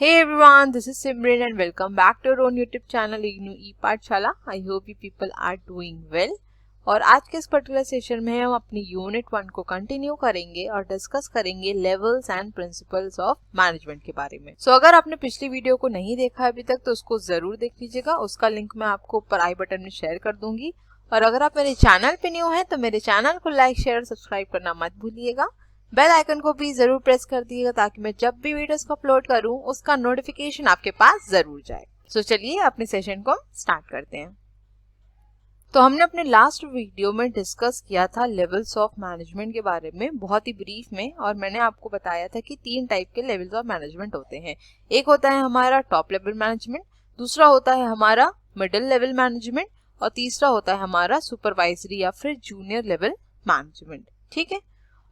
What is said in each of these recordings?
Hey everyone, this is Simran and welcome back to our own YouTube channel Ignu E-पाठशाला। I hope you people are doing well। और आज के इस particular session में हम अपनी unit 1 को कंटिन्यू करेंगे और डिस्कस करेंगे levels and principles of management के बारे में। अगर आपने पिछली वीडियो को नहीं देखा अभी तक तो उसको जरूर देख लीजिएगा। उसका लिंक मैं आपको ऊपर आई बटन में शेयर कर दूंगी। और अगर आप मेरे चैनल पे न्यू हैं तो मेरे चैनल को लाइक शेयर और सब्सक्राइब करना मत भूलिएगा। बेल आइकन को भी जरूर प्रेस कर दिएगा ताकि मैं जब भी वीडियोस को अपलोड करूं उसका नोटिफिकेशन आपके पास जरूर जाए। चलिए अपने सेशन को स्टार्ट करते हैं। तो हमने अपने लास्ट वीडियो में डिस्कस किया था लेवल्स ऑफ मैनेजमेंट के बारे में बहुत ही ब्रीफ में, और मैंने आपको बताया था कि 3 टाइप के लेवल्स ऑफ मैनेजमेंट होते हैं। एक होता है हमारा टॉप लेवल मैनेजमेंट, दूसरा होता है हमारा मिडिल लेवल मैनेजमेंट और तीसरा होता है हमारा सुपरवाइजरी या फिर जूनियर लेवल मैनेजमेंट। ठीक है,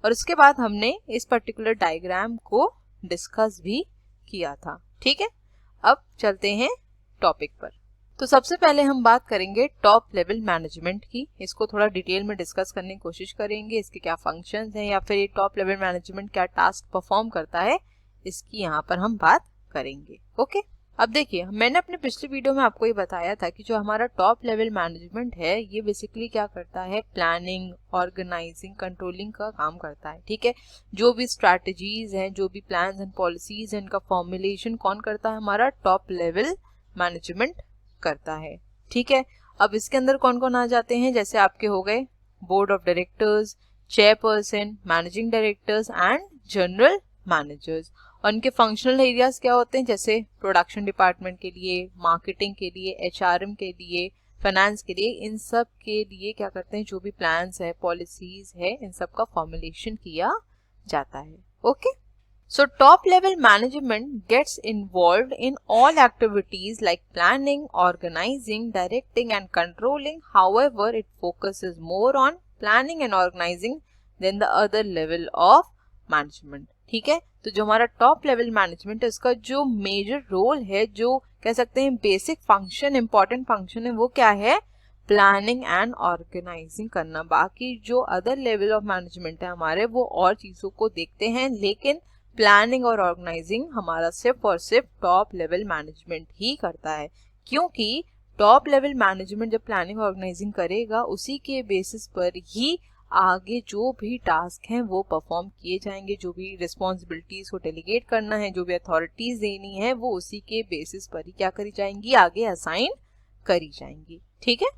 और उसके बाद हमने इस पर्टिकुलर डायग्राम को डिस्कस भी किया था। ठीक है, अब चलते हैं टॉपिक पर। तो सबसे पहले हम बात करेंगे टॉप लेवल मैनेजमेंट की। इसको थोड़ा डिटेल में डिस्कस करने की कोशिश करेंगे, इसके क्या फंक्शंस हैं या फिर ये टॉप लेवल मैनेजमेंट क्या टास्क परफॉर्म करता है, इसकी यहाँ पर हम बात करेंगे। ओके, अब देखिए मैंने अपने पिछले वीडियो में आपको ये बताया था कि जो हमारा टॉप लेवल मैनेजमेंट है ये बेसिकली क्या करता है, प्लानिंग, ऑर्गेनाइजिंग, कंट्रोलिंग का काम करता है। ठीक है, जो भी स्ट्रैटेजीज हैं, जो भी प्लान्स एंड पॉलिसीज हैं, इनका फॉर्मुलेशन कौन करता है, हमारा टॉप लेवल मैनेजमेंट करता है। ठीक है, अब इसके अंदर कौन कौन आ जाते हैं, जैसे आपके हो गए board of directors, chairperson, managing directors and general managers. और उनके फंक्शनल एरियाज क्या होते हैं, जैसे प्रोडक्शन डिपार्टमेंट के लिए, मार्केटिंग के लिए, एचआरएम के लिए, फाइनेंस के लिए, इन सब के लिए क्या करते हैं, जो भी प्लान्स है, पॉलिसीज है, इन सब का फॉर्मुलेशन किया जाता है। Okay, so top level management gets involved in all activities like planning, organizing, directing and controlling. However, it focuses more on planning and organizing than the other level of management. ठीक है, तो जो हमारा top level management है उसका जो major role है, जो कह सकते हैं बेसिक फंक्शन, इंपॉर्टेंट फंक्शन है, वो क्या है, प्लानिंग एंड ऑर्गेनाइजिंग करना। बाकी जो अदर लेवल ऑफ मैनेजमेंट है हमारे, वो और चीजों को देखते हैं, लेकिन प्लानिंग और ऑर्गेनाइजिंग हमारा सिर्फ और सिर्फ टॉप लेवल मैनेजमेंट ही करता है। क्योंकि टॉप लेवल मैनेजमेंट जब प्लानिंग ऑर्गेनाइजिंग करेगा उसी के बेसिस पर ही आगे जो भी टास्क हैं वो परफॉर्म किए जाएंगे, जो भी रिस्पॉन्सिबिलिटीज को डेलीगेट करना है, जो भी अथॉरिटीज देनी है, वो उसी के बेसिस पर ही क्या करी जाएंगी, आगे असाइन करी जाएंगी। ठीक है,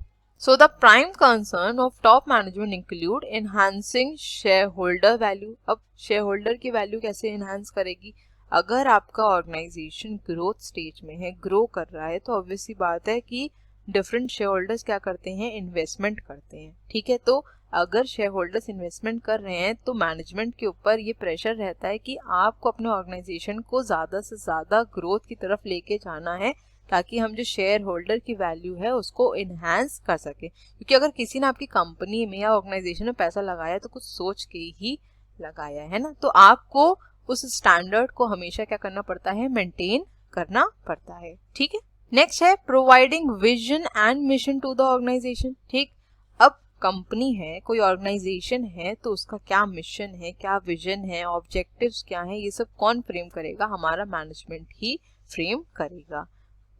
so the prime concern of top management include enhancing shareholder value। अब shareholder की वैल्यू कैसे enhance करेगी, अगर आपका ऑर्गेनाइजेशन ग्रोथ स्टेज में है, ग्रो कर रहा है, तो ऑब्वियस सी बात है कि डिफरेंट शेयर होल्डर्स क्या करते हैं, इन्वेस्टमेंट करते हैं। ठीक है, तो अगर शेयर होल्डर्स इन्वेस्टमेंट कर रहे हैं तो मैनेजमेंट के ऊपर ये प्रेशर रहता है कि आपको अपने ऑर्गेनाइजेशन को ज्यादा से ज्यादा ग्रोथ की तरफ लेके जाना है, ताकि हम जो शेयर होल्डर की वैल्यू है उसको इनहेंस कर सके। क्योंकि अगर किसी ने आपकी कंपनी में या ऑर्गेनाइजेशन में पैसा लगाया तो कुछ सोच के ही लगाया है ना, तो आपको उस स्टैंडर्ड को हमेशा क्या करना पड़ता है, मेंटेन करना पड़ता है। ठीक है, नेक्स्ट है providing vision and mission to the organisation. ठीक, अब कंपनी है, कोई ऑर्गेनाइजेशन है, तो उसका क्या मिशन है, क्या विजन है, ऑब्जेक्टिव्स क्या है, ये सब कौन फ्रेम करेगा, हमारा मैनेजमेंट ही फ्रेम करेगा।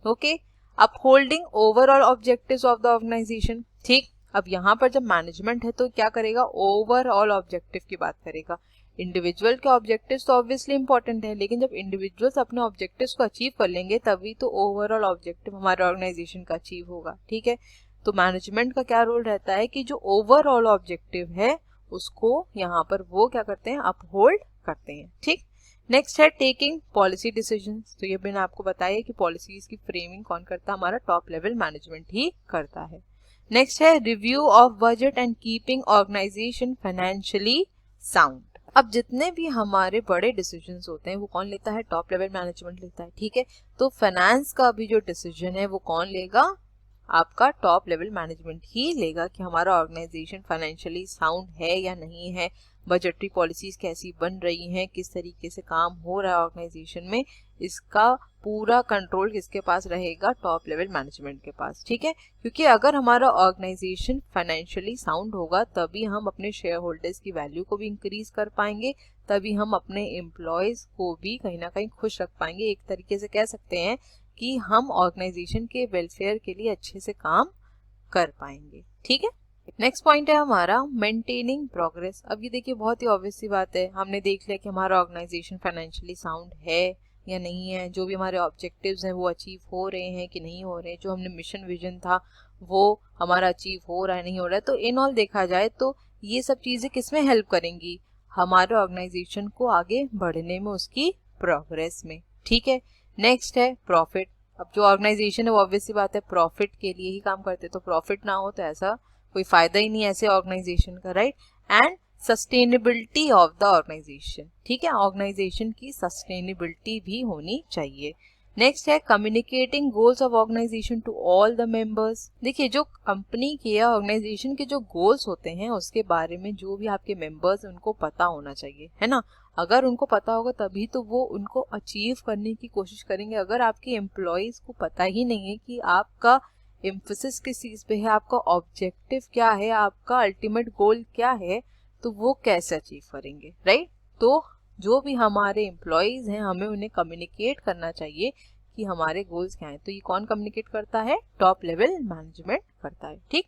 Okay, upholding overall objectives of the organisation. ठीक, अब यहाँ पर जब मैनेजमेंट है तो क्या करेगा, ओवरऑल ऑब्जेक्टिव की बात करेगा। इंडिविजुअल के ऑब्जेक्टिव्स तो ऑब्वियसली इंपॉर्टेंट है, लेकिन जब इंडिविजुअल्स अपने ऑब्जेक्टिव्स को अचीव कर लेंगे तभी तो ओवरऑल ऑब्जेक्टिव हमारे ऑर्गेनाइजेशन का अचीव होगा। ठीक है, तो मैनेजमेंट का क्या रोल रहता है कि जो ओवरऑल ऑब्जेक्टिव है उसको यहाँ पर वो क्या करते हैं, अपहोल्ड करते हैं। ठीक, नेक्स्ट है टेकिंग पॉलिसी डिसीजंस। तो ये मैंने आपको बताया कि पॉलिसीज की फ्रेमिंग कौन करता है, हमारा टॉप लेवल मैनेजमेंट ही करता है। नेक्स्ट है review of budget and keeping organisation financially sound. अब जितने भी हमारे बड़े डिसीजंस होते हैं वो कौन लेता है, टॉप लेवल मैनेजमेंट लेता है। ठीक है, तो फाइनेंस का भी जो डिसीजन है वो कौन लेगा, आपका टॉप लेवल मैनेजमेंट ही लेगा कि हमारा ऑर्गेनाइजेशन फाइनेंशियली साउंड है या नहीं है, बजटरी पॉलिसीज कैसी बन रही हैं, किस तरीके से काम हो रहा है ऑर्गेनाइजेशन में, इसका पूरा कंट्रोल किसके पास रहेगा, टॉप लेवल मैनेजमेंट के पास, ठीक है। क्योंकि अगर हमारा ऑर्गेनाइजेशन फाइनेंशियली साउंड होगा तभी हम अपने शेयर होल्डर्स की वैल्यू को भी इंक्रीज कर पाएंगे, तभी हम अपने एम्प्लॉयज को भी कहीं ना कहीं खुश रख पाएंगे। एक तरीके से कह सकते हैं कि हम ऑर्गेनाइजेशन के वेलफेयर के लिए अच्छे से काम कर पाएंगे, ठीक है। नेक्स्ट पॉइंट है हमारा मेंटेनिंग प्रोग्रेस। अब ये देखिए बहुत ही ऑब्वियस सी बात है, हमने देख लिया कि हमारा ऑर्गेनाइजेशन फाइनेंशियली साउंड है या नहीं है, जो भी हमारे ऑब्जेक्टिव्स हैं वो अचीव हो रहे हैं कि नहीं हो रहे हैं, जो हमने मिशन विजन था वो हमारा अचीव हो रहा है नहीं हो रहा है। तो इन ऑल देखा जाए तो ये सब चीजें किसमें हेल्प करेंगी, हमारे ऑर्गेनाइजेशन को आगे बढ़ने में, उसकी प्रोग्रेस में, ठीक है। नेक्स्ट है प्रॉफिट। अब जो ऑर्गेनाइजेशन है वो ऑब्वियस सी बात है प्रॉफिट के लिए ही काम करते हैं, तो प्रॉफिट ना हो तो ऐसा कोई फायदा ही नहीं है ऐसे ऑर्गेनाइजेशन का, right. And sustainability of the organisation, ठीक है, ऑर्गेनाइजेशन की सस्टेनेबिलिटी भी होनी चाहिए। नेक्स्ट है communicating goals of organisation to all the members. देखिए जो कंपनी के या ऑर्गेनाइजेशन के जो गोल्स होते हैं उसके बारे में जो भी आपके मेंबर्स उनको पता होना चाहिए, है ना। अगर उनको पता होगा तभी तो वो उनको अचीव करने की कोशिश करेंगे। अगर आपके एम्प्लॉयज को पता ही नहीं है कि आपका एम्फेसिस किस चीज पे है, आपका ऑब्जेक्टिव क्या है, आपका अल्टीमेट गोल क्या है, तो वो कैसे अचीव करेंगे, राइट। तो जो भी हमारे एम्प्लॉयज हैं हमें उन्हें कम्युनिकेट करना चाहिए कि हमारे गोल्स क्या हैं। तो ये कौन कम्युनिकेट करता है, टॉप लेवल मैनेजमेंट करता है, ठीक।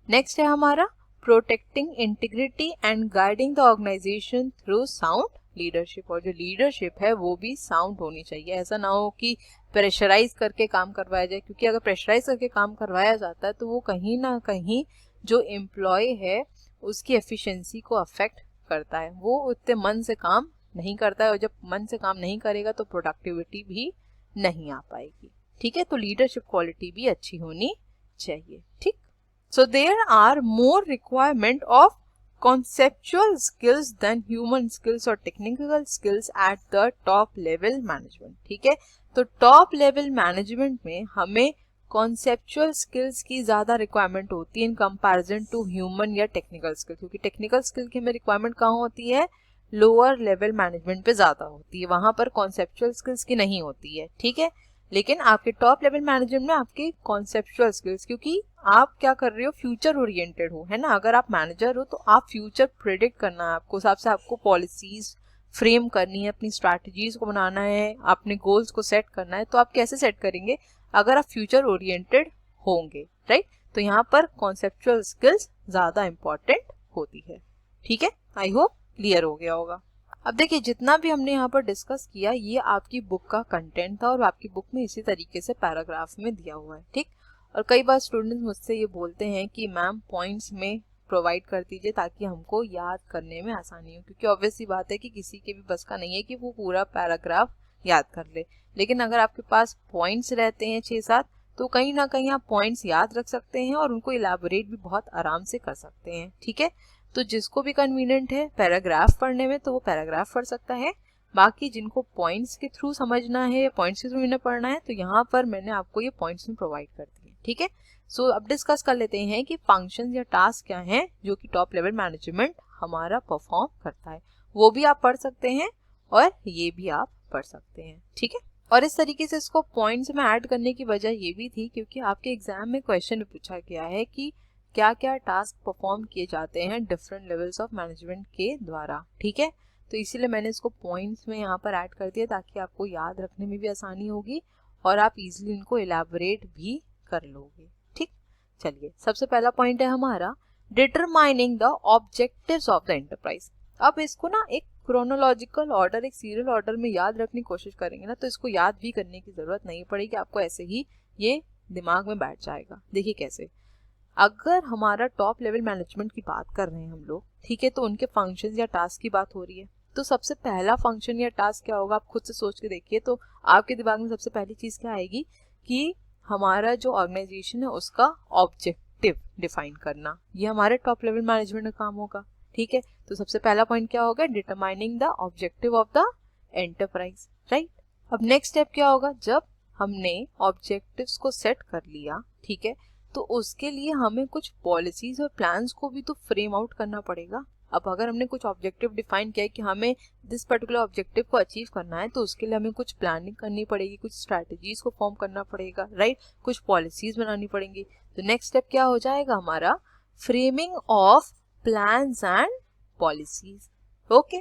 नेक्स्ट है हमारा protecting integrity and guiding the organisation through sound leadership. और जो लीडरशिप है वो भी साउंड होनी चाहिए। ऐसा ना हो कि प्रेशराइज करके काम करवाया जाए, क्योंकि अगर प्रेशराइज करके काम करवाया जाता है तो वो कहीं ना कहीं जो एम्प्लॉय है उसकी एफिशिएंसी को अफेक्ट करता है, वो उतने मन से काम नहीं करता है, और जब मन से काम नहीं करेगा तो प्रोडक्टिविटी भी नहीं आ पाएगी, ठीक है। तो लीडरशिप क्वालिटी भी अच्छी होनी चाहिए, ठीक। So there are more requirement of conceptual skills than human skills और technical skills at the top level management, ठीक है। तो top level management में हमें conceptual skills की ज्यादा रिक्वायरमेंट होती है इन कंपैरिजन टू ह्यूमन या टेक्निकल स्किल, क्योंकि टेक्निकल स्किल की हमें रिक्वायरमेंट कहाँ होती है, लोअर लेवल मैनेजमेंट पे ज्यादा होती है, वहां पर कॉन्सेप्चुअल स्किल्स की नहीं होती है, ठीक है। लेकिन आपके टॉप लेवल मैनेजमेंट में आपके कॉन्सेप्चुअल स्किल्स, क्योंकि आप क्या कर रहे हो, फ्यूचर ओरिएंटेड हो, है ना। अगर आप मैनेजर हो तो आप फ्यूचर प्रेडिक्ट करना है आपको, हिसाब से आपको पॉलिसीज फ्रेम करनी है, अपनी स्ट्रैटेजीज को बनाना है, अपने गोल्स को सेट करना है। तो आप कैसे सेट करेंगे, अगर आप फ्यूचर ओरिएंटेड होंगे, राइट। तो यहाँ पर कॉन्सेप्चुअल स्किल्स ज्यादा इंपॉर्टेंट होती है, ठीक है। आई होप क्लियर हो गया होगा। अब देखिए जितना भी हमने यहाँ पर डिस्कस किया ये आपकी बुक का कंटेंट था, और आपकी बुक में इसी तरीके से पैराग्राफ में दिया हुआ है, ठीक। और कई बार स्टूडेंट्स मुझसे ये बोलते हैं कि मैम पॉइंट्स में प्रोवाइड कर दीजिए ताकि हमको याद करने में आसानी हो, क्योंकि ऑब्वियस सी बात है कि किसी के भी बस का नहीं है कि वो पूरा पैराग्राफ याद कर ले। लेकिन अगर आपके पास पॉइंट्स रहते हैं 6-7 तो कहीं ना कहीं आप पॉइंट्स याद रख सकते हैं और उनको इलैबोरेट भी बहुत आराम से कर सकते हैं, ठीक है। तो जिसको भी कन्वीनियंट है पैराग्राफ पढ़ने में तो वो पैराग्राफ पढ़ सकता है, बाकी जिनको पॉइंट्स के थ्रू समझना है, पॉइंट्स के थ्रू इन्हें पढ़ना है, तो यहाँ पर मैंने आपको ये पॉइंट्स में प्रोवाइड कर दिए, ठीक है। सो अब डिस्कस कर लेते हैं कि फंक्शंस या टास्क क्या हैं जो कि टॉप लेवल मैनेजमेंट हमारा परफॉर्म करता है। वो भी आप पढ़ सकते हैं और ये भी आप पढ़ सकते हैं, ठीक है। और इस तरीके से इसको पॉइंट्स में ऐड करने की वजह ये भी थी क्योंकि आपके एग्जाम में क्वेश्चन में पूछा गया है कि क्या क्या टास्क परफॉर्म किए जाते हैं डिफरेंट लेवल्स ऑफ मैनेजमेंट के द्वारा, ठीक है। तो इसीलिए मैंने इसको पॉइंट्स में यहाँ पर ऐड कर दिया ताकि आपको याद रखने में भी आसानी होगी और आप इजीली इनको इलैबोरेट भी कर लोगे, ठीक। चलिए सबसे पहला पॉइंट है हमारा determining the objectives of the enterprise. अब इसको ना एक क्रोनोलॉजिकल ऑर्डर, एक सीरियल ऑर्डर में याद रखने की कोशिश करेंगे ना तो इसको याद भी करने की जरूरत नहीं पड़ेगी, आपको ऐसे ही ये दिमाग में बैठ जाएगा। देखिए कैसे, अगर हमारा टॉप लेवल मैनेजमेंट की बात कर रहे हैं हम लोग, ठीक है, तो उनके फंक्शंस या टास्क की बात हो रही है, तो सबसे पहला फंक्शन या टास्क क्या होगा आप खुद से सोच के देखिए। तो आपके दिमाग में सबसे पहली चीज क्या आएगी कि हमारा जो ऑर्गेनाइजेशन है उसका ऑब्जेक्टिव डिफाइन करना, ये हमारे टॉप लेवल मैनेजमेंट का काम होगा, ठीक है। तो सबसे पहला पॉइंट क्या होगा, determining the objective of the enterprise, right. अब नेक्स्ट स्टेप क्या होगा, जब हमने ऑब्जेक्टिव्स को सेट कर लिया, ठीक है, तो उसके लिए हमें कुछ पॉलिसीज और प्लान्स को भी तो फ्रेम आउट करना पड़ेगा। अब अगर हमने कुछ ऑब्जेक्टिव डिफाइन किया है कि हमें दिस पर्टिकुलर ऑब्जेक्टिव को अचीव करना है, तो उसके लिए हमें कुछ प्लानिंग करनी पड़ेगी, कुछ स्ट्रैटेजीज को फॉर्म करना पड़ेगा, राइट, कुछ पॉलिसीज बनानी पड़ेंगी। तो नेक्स्ट स्टेप क्या हो जाएगा हमारा, framing of plans and policies. Okay,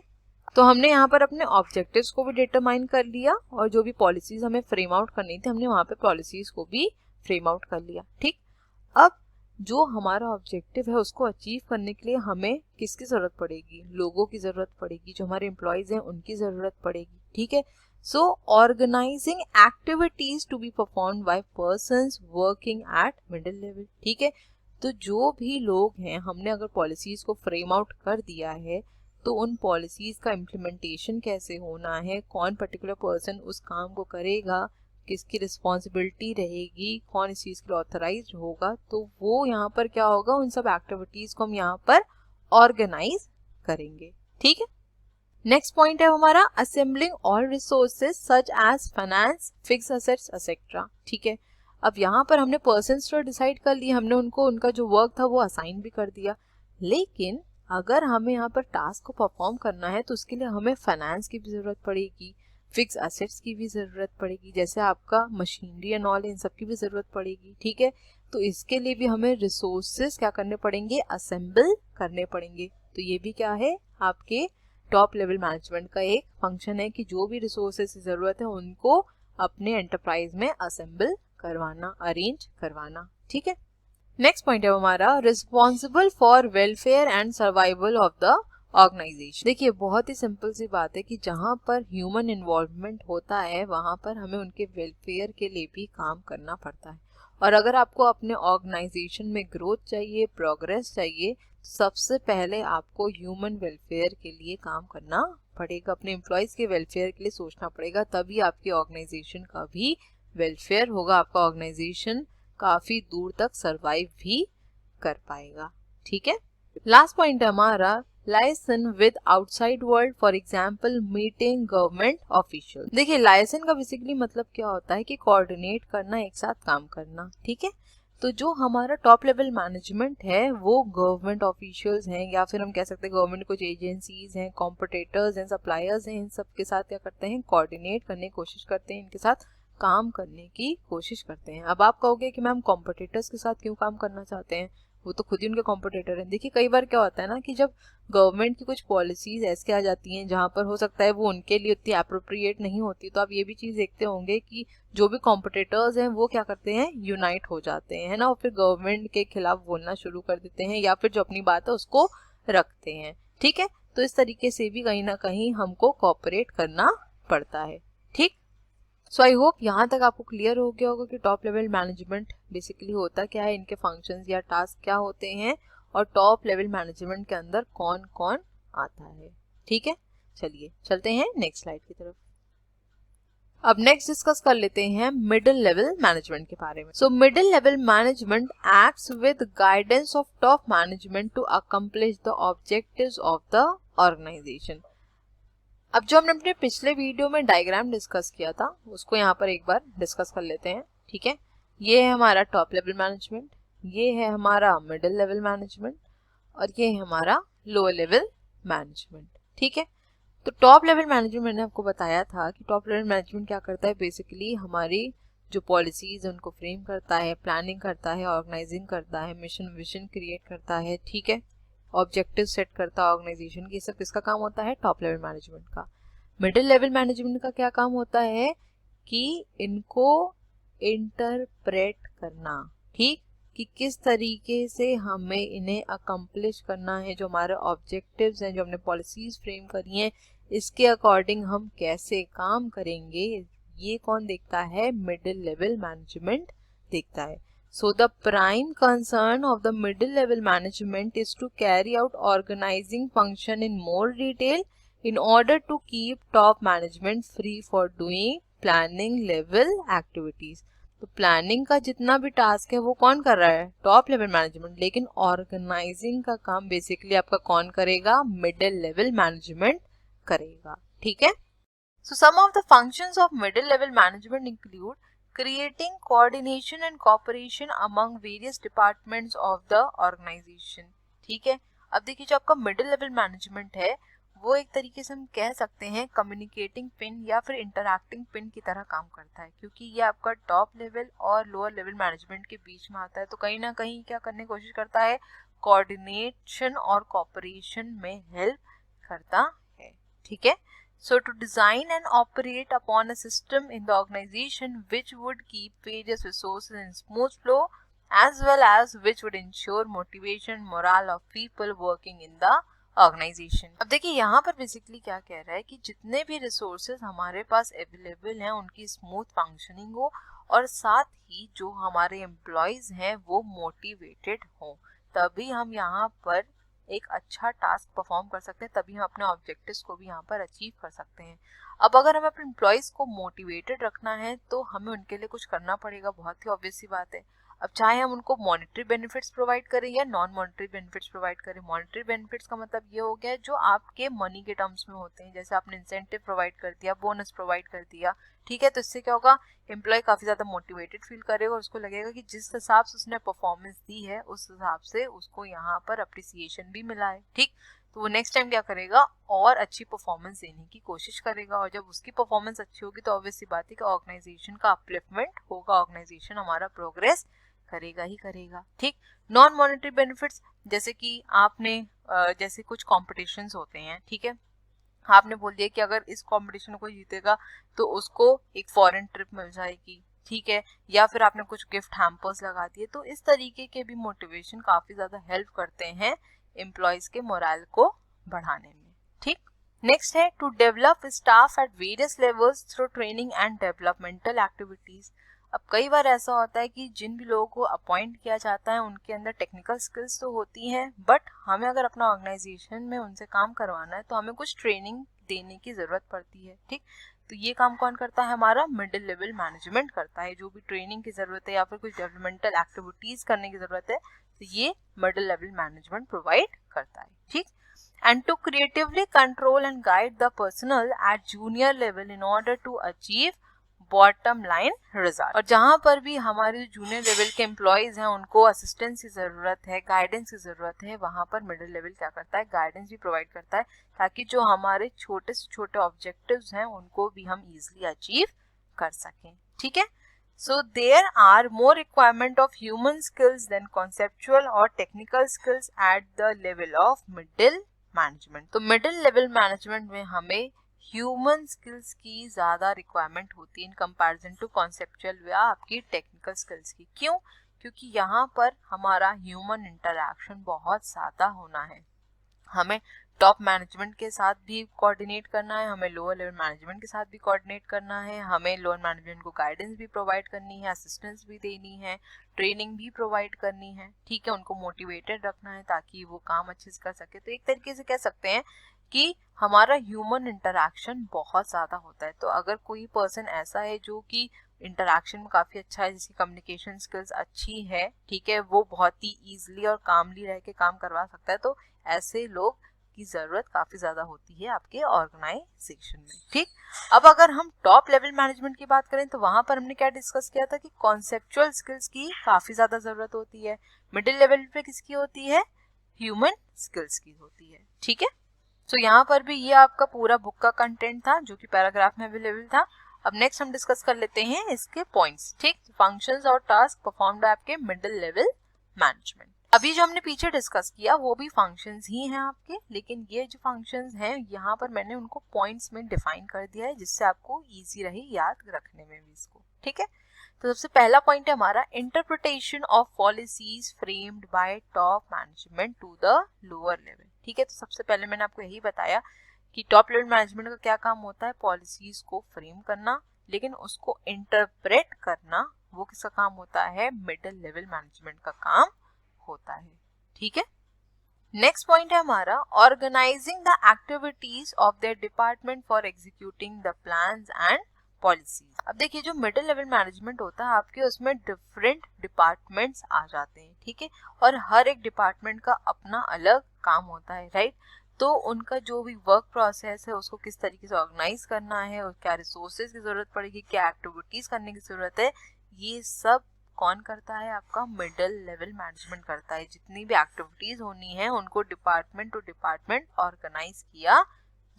तो हमने यहाँ पर अपने ऑब्जेक्टिव्स को भी डिटरमाइन कर लिया और जो भी पॉलिसीज हमें फ्रेम आउट करनी थी हमने वहाँ पे पॉलिसीज को भी फ्रेम आउट कर लिया। ठीक, अब जो हमारा ऑब्जेक्टिव है उसको अचीव करने के लिए हमें किसकी जरूरत पड़ेगी, लोगों की जरूरत पड़ेगी, जो हमारे एम्प्लॉयज हैं उनकी जरूरत पड़ेगी। ठीक है, so organising activities to be performed by persons working at middle level. ठीक है, तो जो भी लोग हैं, हमने अगर पॉलिसीज को फ्रेम आउट कर दिया है तो उन पॉलिसीज का इम्प्लीमेंटेशन कैसे होना है, कौन पर्टिकुलर पर्सन उस काम को करेगा, किसकी रिस्पॉन्सिबिलिटी रहेगी, कौन इस चीज के लिए ऑथराइज्ड होगा, तो वो यहाँ पर क्या होगा, उन सब एक्टिविटीज को हम यहाँ पर ऑर्गेनाइज करेंगे। ठीक है, नेक्स्ट पॉइंट है हमारा assembling all resources such as finance, fix assets etcetera. ठीक है, अब यहाँ पर हमने पर्सन्स तो डिसाइड कर लिए, हमने उनको उनका जो वर्क था वो असाइन भी कर दिया, लेकिन अगर हमें यहाँ पर टास्क को परफॉर्म करना है तो उसके लिए हमें फाइनेंस की भी जरूरत पड़ेगी, फिक्स असेट्स की भी जरूरत पड़ेगी, जैसे आपका मशीनरी एंड ऑल, इन सब की भी जरूरत पड़ेगी। ठीक है, तो इसके लिए भी हमें रिसोर्सेज क्या करने पड़ेंगे, असेंबल करने पड़ेंगे। तो ये भी क्या है, आपके टॉप लेवल मैनेजमेंट का एक फंक्शन है कि जो भी रिसोर्सेज की जरूरत है उनको अपने एंटरप्राइज में असेंबल करवाना, अरेंज करवाना। ठीक है, नेक्स्ट पॉइंट है हमारा responsible for welfare and survival of the organisation. देखिए, बहुत ही सिंपल सी बात है कि जहाँ पर ह्यूमन इन्वॉल्वमेंट होता है वहाँ पर हमें उनके वेलफेयर के लिए भी काम करना पड़ता है। और अगर आपको अपने ऑर्गेनाइजेशन में ग्रोथ चाहिए, प्रोग्रेस चाहिए, सबसे पहले आपको ह्यूमन वेलफेयर के लिए काम करना पड़ेगा, अपने एम्प्लॉयज के वेलफेयर के लिए सोचना पड़ेगा, तभी आपकी ऑर्गेनाइजेशन का भी वेलफेयर होगा, आपका ऑर्गेनाइजेशन काफी दूर तक सरवाइव भी कर पाएगा। ठीक है, लास्ट पॉइंट है हमारा licence with outside world, for example meeting government official. देखिए, लाइसन का बेसिकली मतलब क्या होता है कि कोऑर्डिनेट करना, एक साथ काम करना। ठीक है, तो जो हमारा टॉप लेवल मैनेजमेंट है वो गवर्नमेंट ऑफिशियल्स हैं, या फिर हम कह सकते हैं गवर्नमेंट कुछ एजेंसीज हैं, कॉम्पिटिटर्स हैं, सप्लायर्स हैं, इन सब के साथ क्या करते हैं, कोऑर्डिनेट करने की कोशिश करते हैं, इनके साथ काम करने की कोशिश करते हैं। अब आप कहोगे कि मैम कॉम्पिटिटर्स के साथ क्यों काम करना चाहते हैं, वो तो खुद ही उनके कॉम्पिटिटर हैं। देखिए, कई बार क्या होता है ना कि जब गवर्नमेंट की कुछ पॉलिसीज ऐसे आ जाती हैं जहाँ पर हो सकता है वो उनके लिए उतनी अप्रोप्रिएट नहीं होती, तो आप ये भी चीज देखते होंगे कि जो भी कॉम्पिटिटर्स हैं वो क्या करते हैं, यूनाइट हो जाते हैं, है ना, और फिर गवर्नमेंट के खिलाफ बोलना शुरू कर देते हैं, या फिर जो अपनी बात है उसको रखते हैं। ठीक है, तो इस तरीके से भी कहीं ना कहीं हमको कोऑपरेट करना पड़ता है। ठीक, सो आई होप यहाँ तक आपको क्लियर हो गया होगा कि टॉप लेवल मैनेजमेंट बेसिकली होता क्या है, इनके फंक्शंस या टास्क क्या होते हैं, और टॉप लेवल मैनेजमेंट के अंदर कौन कौन आता है। ठीक है, चलिए चलते हैं नेक्स्ट स्लाइड की तरफ। अब नेक्स्ट डिस्कस कर लेते हैं मिडिल लेवल मैनेजमेंट के बारे में। So middle level management acts with guidance of top management to accomplish the objectives of the organisation. अब जो हमने अपने पिछले वीडियो में डायग्राम डिस्कस किया था उसको यहाँ पर एक बार डिस्कस कर लेते हैं। ठीक है, ये है हमारा टॉप लेवल मैनेजमेंट, ये है हमारा मिडिल लेवल मैनेजमेंट, और ये है हमारा लोअर लेवल मैनेजमेंट। ठीक है, तो टॉप लेवल मैनेजमेंट मैंने आपको बताया था कि टॉप लेवल मैनेजमेंट क्या करता है, बेसिकली हमारी जो पॉलिसीज है उनको फ्रेम करता है, प्लानिंग करता है, ऑर्गेनाइजिंग करता है, मिशन विजन क्रिएट करता है। ठीक है, ऑब्जेक्टिव सेट करता है ऑर्गेनाइजेशन की, सब किसका काम होता है, टॉप लेवल मैनेजमेंट का। मिडिल लेवल मैनेजमेंट का क्या काम होता है कि इनको इंटरप्रेट करना, ठीक, कि किस तरीके से हमें इन्हें अकम्प्लिश करना है, जो हमारे ऑब्जेक्टिव्स हैं, जो हमने पॉलिसीज फ्रेम करी हैं, इसके अकॉर्डिंग हम कैसे काम करेंगे, ये कौन देखता है, मिडिल लेवल मैनेजमेंट देखता है। So the prime concern of the middle level management is to carry out organizing function in more detail in order to keep top management free for doing planning level activities. तो planning का जितना भी task है वो कौन कर रहा है, टॉप लेवल मैनेजमेंट, लेकिन ऑर्गेनाइजिंग का काम बेसिकली आपका कौन करेगा, मिडिल लेवल मैनेजमेंट करेगा। ठीक है, so some of the functions of middle level management include creating coordination and cooperation among various departments of the organization. ठीक है, अब देखिए जो आपका मिडिल लेवल मैनेजमेंट है वो एक तरीके से हम कह सकते हैं कम्युनिकेटिंग पिन या फिर इंटरैक्टिंग पिन की तरह काम करता है, क्योंकि ये आपका टॉप लेवल और लोअर लेवल मैनेजमेंट के बीच में आता है। तो कहीं ना कहीं क्या करने की कोशिश करता है, कोऑर्डिनेशन और कोऑपरेशन में हेल्प करता है। ठीक है, so to design and operate upon a system in the organization which would keep various resources in smooth flow as well as which would ensure motivation morale of people working in the organisation. अब देखिए यहाँ पर basically क्या कह रहा है कि जितने भी रिसोर्सेज हमारे पास अवेलेबल हैं उनकी स्मूथ फंक्शनिंग हो और साथ ही जो हमारे एम्प्लॉयज हैं वो मोटिवेटेड हो, तभी हम यहाँ पर एक अच्छा टास्क परफॉर्म कर सकते हैं, तभी हम अपने ऑब्जेक्टिव्स को भी यहाँ पर अचीव कर सकते हैं। अब अगर हमें अपने एम्प्लॉयज को मोटिवेटेड रखना है तो हमें उनके लिए कुछ करना पड़ेगा, बहुत ही ऑब्वियस सी बात है। अब चाहे हम उनको मॉनेटरी बेनिफिट्स प्रोवाइड करें या नॉन मॉनेटरी बेनिफिट्स प्रोवाइड करें। मॉनेटरी बेनिफिट्स का मतलब ये हो गया जो आपके मनी के टर्म्स में होते हैं, जैसे आपने इंसेंटिव प्रोवाइड कर दिया, बोनस प्रोवाइड कर दिया, ठीक है, तो इससे क्या होगा, एम्प्लॉय काफी ज्यादा मोटिवेटेड फील करेगा और उसको लगेगा कि जिस हिसाब से उसने परफॉर्मेंस दी है उस हिसाब से उसको यहाँ पर अप्रिसिएशन भी मिला है। ठीक, तो वो नेक्स्ट टाइम क्या करेगा, और अच्छी परफॉर्मेंस देने की कोशिश करेगा, और जब उसकी परफॉर्मेंस अच्छी होगी तो ऑब्वियस सी बात है कि ऑर्गेनाइजेशन का अपलिफ्टमेंट होगा, ऑर्गेनाइजेशन हमारा प्रोग्रेस करेगा ही करेगा। ठीक, नॉन मॉनेटरी बेनिफिट्स जैसे कि आपने जैसे कुछ कॉम्पिटिशन्स होते हैं, ठीक है, आपने बोल दिया कि अगर इस कॉम्पिटिशन को जीतेगा तो उसको एक फॉरेन ट्रिप मिल जाएगी, ठीक है, या फिर आपने कुछ गिफ्ट हैम्पर्स लगा दिए, तो इस तरीके के भी मोटिवेशन काफी ज्यादा हेल्प करते हैं एम्प्लॉयज के मोरल को बढ़ाने में। ठीक, नेक्स्ट है to develop staff at various levels through training and developmental activities. अब कई बार ऐसा होता है कि जिन भी लोगों को अपॉइंट किया जाता है उनके अंदर टेक्निकल स्किल्स तो होती हैं, बट हमें अगर अपना ऑर्गेनाइजेशन में उनसे काम करवाना है तो हमें कुछ ट्रेनिंग देने की जरूरत पड़ती है। ठीक, तो ये काम कौन करता है, हमारा मिडिल लेवल मैनेजमेंट करता है। जो भी ट्रेनिंग की जरूरत है या फिर कुछ डेवलपमेंटल एक्टिविटीज करने की जरूरत है तो ये मिडिल लेवल मैनेजमेंट प्रोवाइड करता है। ठीक, and to creatively control and guide the personnel at junior level in order to achieve bottom line result. और जहां पर भी हमारे जूनियर लेवल के एम्प्लॉयज हैं उनको असिस्टेंस की जरूरत है, गाइडेंस की जरूरत है, वहां पर मिडिल लेवल क्या करता है, गाइडेंस भी प्रोवाइड करता है, ताकि जो हमारे छोटे से छोटे ऑब्जेक्टिव्स हैं उनको भी हम इजीली अचीव कर सकें। ठीक है, so there are more requirement of human skills than conceptual और technical skills at the level of middle management. तो मिडिल लेवल मैनेजमेंट में हमें ह्यूमन स्किल्स की ज्यादा रिक्वायरमेंट होती है इन कंपैरिजन टू कॉन्सेप्चुअल या आपकी टेक्निकल स्किल्स की। क्यों? क्योंकि यहाँ पर हमारा ह्यूमन इंटरैक्शन बहुत ज्यादा होना है। हमें टॉप मैनेजमेंट के साथ भी कोऑर्डिनेट करना है, हमें लोअर लेवल मैनेजमेंट के साथ भी कोऑर्डिनेट करना है, हमें लोअर मैनेजमेंट को गाइडेंस भी प्रोवाइड करनी है, असिस्टेंस भी देनी है, ट्रेनिंग भी प्रोवाइड करनी है। ठीक है, उनको मोटिवेटेड रखना है ताकि वो काम अच्छे से कर सके। तो एक तरीके से कह सकते हैं कि हमारा ह्यूमन इंटरैक्शन बहुत ज्यादा होता है। तो अगर कोई पर्सन ऐसा है जो कि इंटरैक्शन में काफी अच्छा है, जिसकी कम्युनिकेशन स्किल्स अच्छी है, ठीक है, वो बहुत ही इजीली और कामली रह के काम करवा सकता है, तो ऐसे लोग की जरूरत काफी ज्यादा होती है आपके ऑर्गेनाइजेशन में। ठीक, अब अगर हम टॉप लेवल मैनेजमेंट की बात करें तो वहां पर हमने क्या डिस्कस किया था कि कॉन्सेप्चुअल स्किल्स की काफी ज्यादा जरूरत होती है। मिडिल लेवल पे किसकी होती है, ह्यूमन स्किल्स की होती है। ठीक है, तो यहाँ पर भी ये आपका पूरा बुक का कंटेंट था जो कि पैराग्राफ में अवेलेबल था। अब नेक्स्ट हम डिस्कस कर लेते हैं इसके पॉइंट्स। ठीक, फंक्शंस और टास्क परफॉर्म्ड बाय आपके मिडिल लेवल मैनेजमेंट। अभी जो हमने पीछे डिस्कस किया वो भी फंक्शंस ही हैं आपके, लेकिन ये जो फंक्शंस हैं यहाँ पर मैंने उनको पॉइंट्स में डिफाइन कर दिया है जिससे आपको इजी रहे याद रखने में भी इसको। ठीक है, तो सबसे पहला पॉइंट है हमारा interpretation of policies framed by top management to the lower level. ठीक है, तो सबसे पहले मैंने आपको यही बताया कि टॉप लेवल मैनेजमेंट का क्या काम होता है, पॉलिसीज को फ्रेम करना, लेकिन उसको इंटरप्रेट करना वो किसका काम होता है, मिडिल लेवल मैनेजमेंट का काम होता है। ठीक है, नेक्स्ट पॉइंट है हमारा organising the activities of their department for executing the plans and policies. अब देखिए जो मिडिल लेवल मैनेजमेंट होता है आपके, उसमें डिफरेंट डिपार्टमेंट्स आ जाते हैं। ठीक है, और हर एक डिपार्टमेंट का अपना अलग काम होता है, राइट। तो उनका जो भी वर्क प्रोसेस है उसको किस तरीके से ऑर्गेनाइज करना है और क्या रिसोर्सेज की जरूरत पड़ेगी, क्या एक्टिविटीज करने की जरूरत है, ये सब कौन करता है? आपका मिडिल लेवल मैनेजमेंट करता है। जितनी भी एक्टिविटीज होनी है उनको डिपार्टमेंट टू डिपार्टमेंट ऑर्गेनाइज किया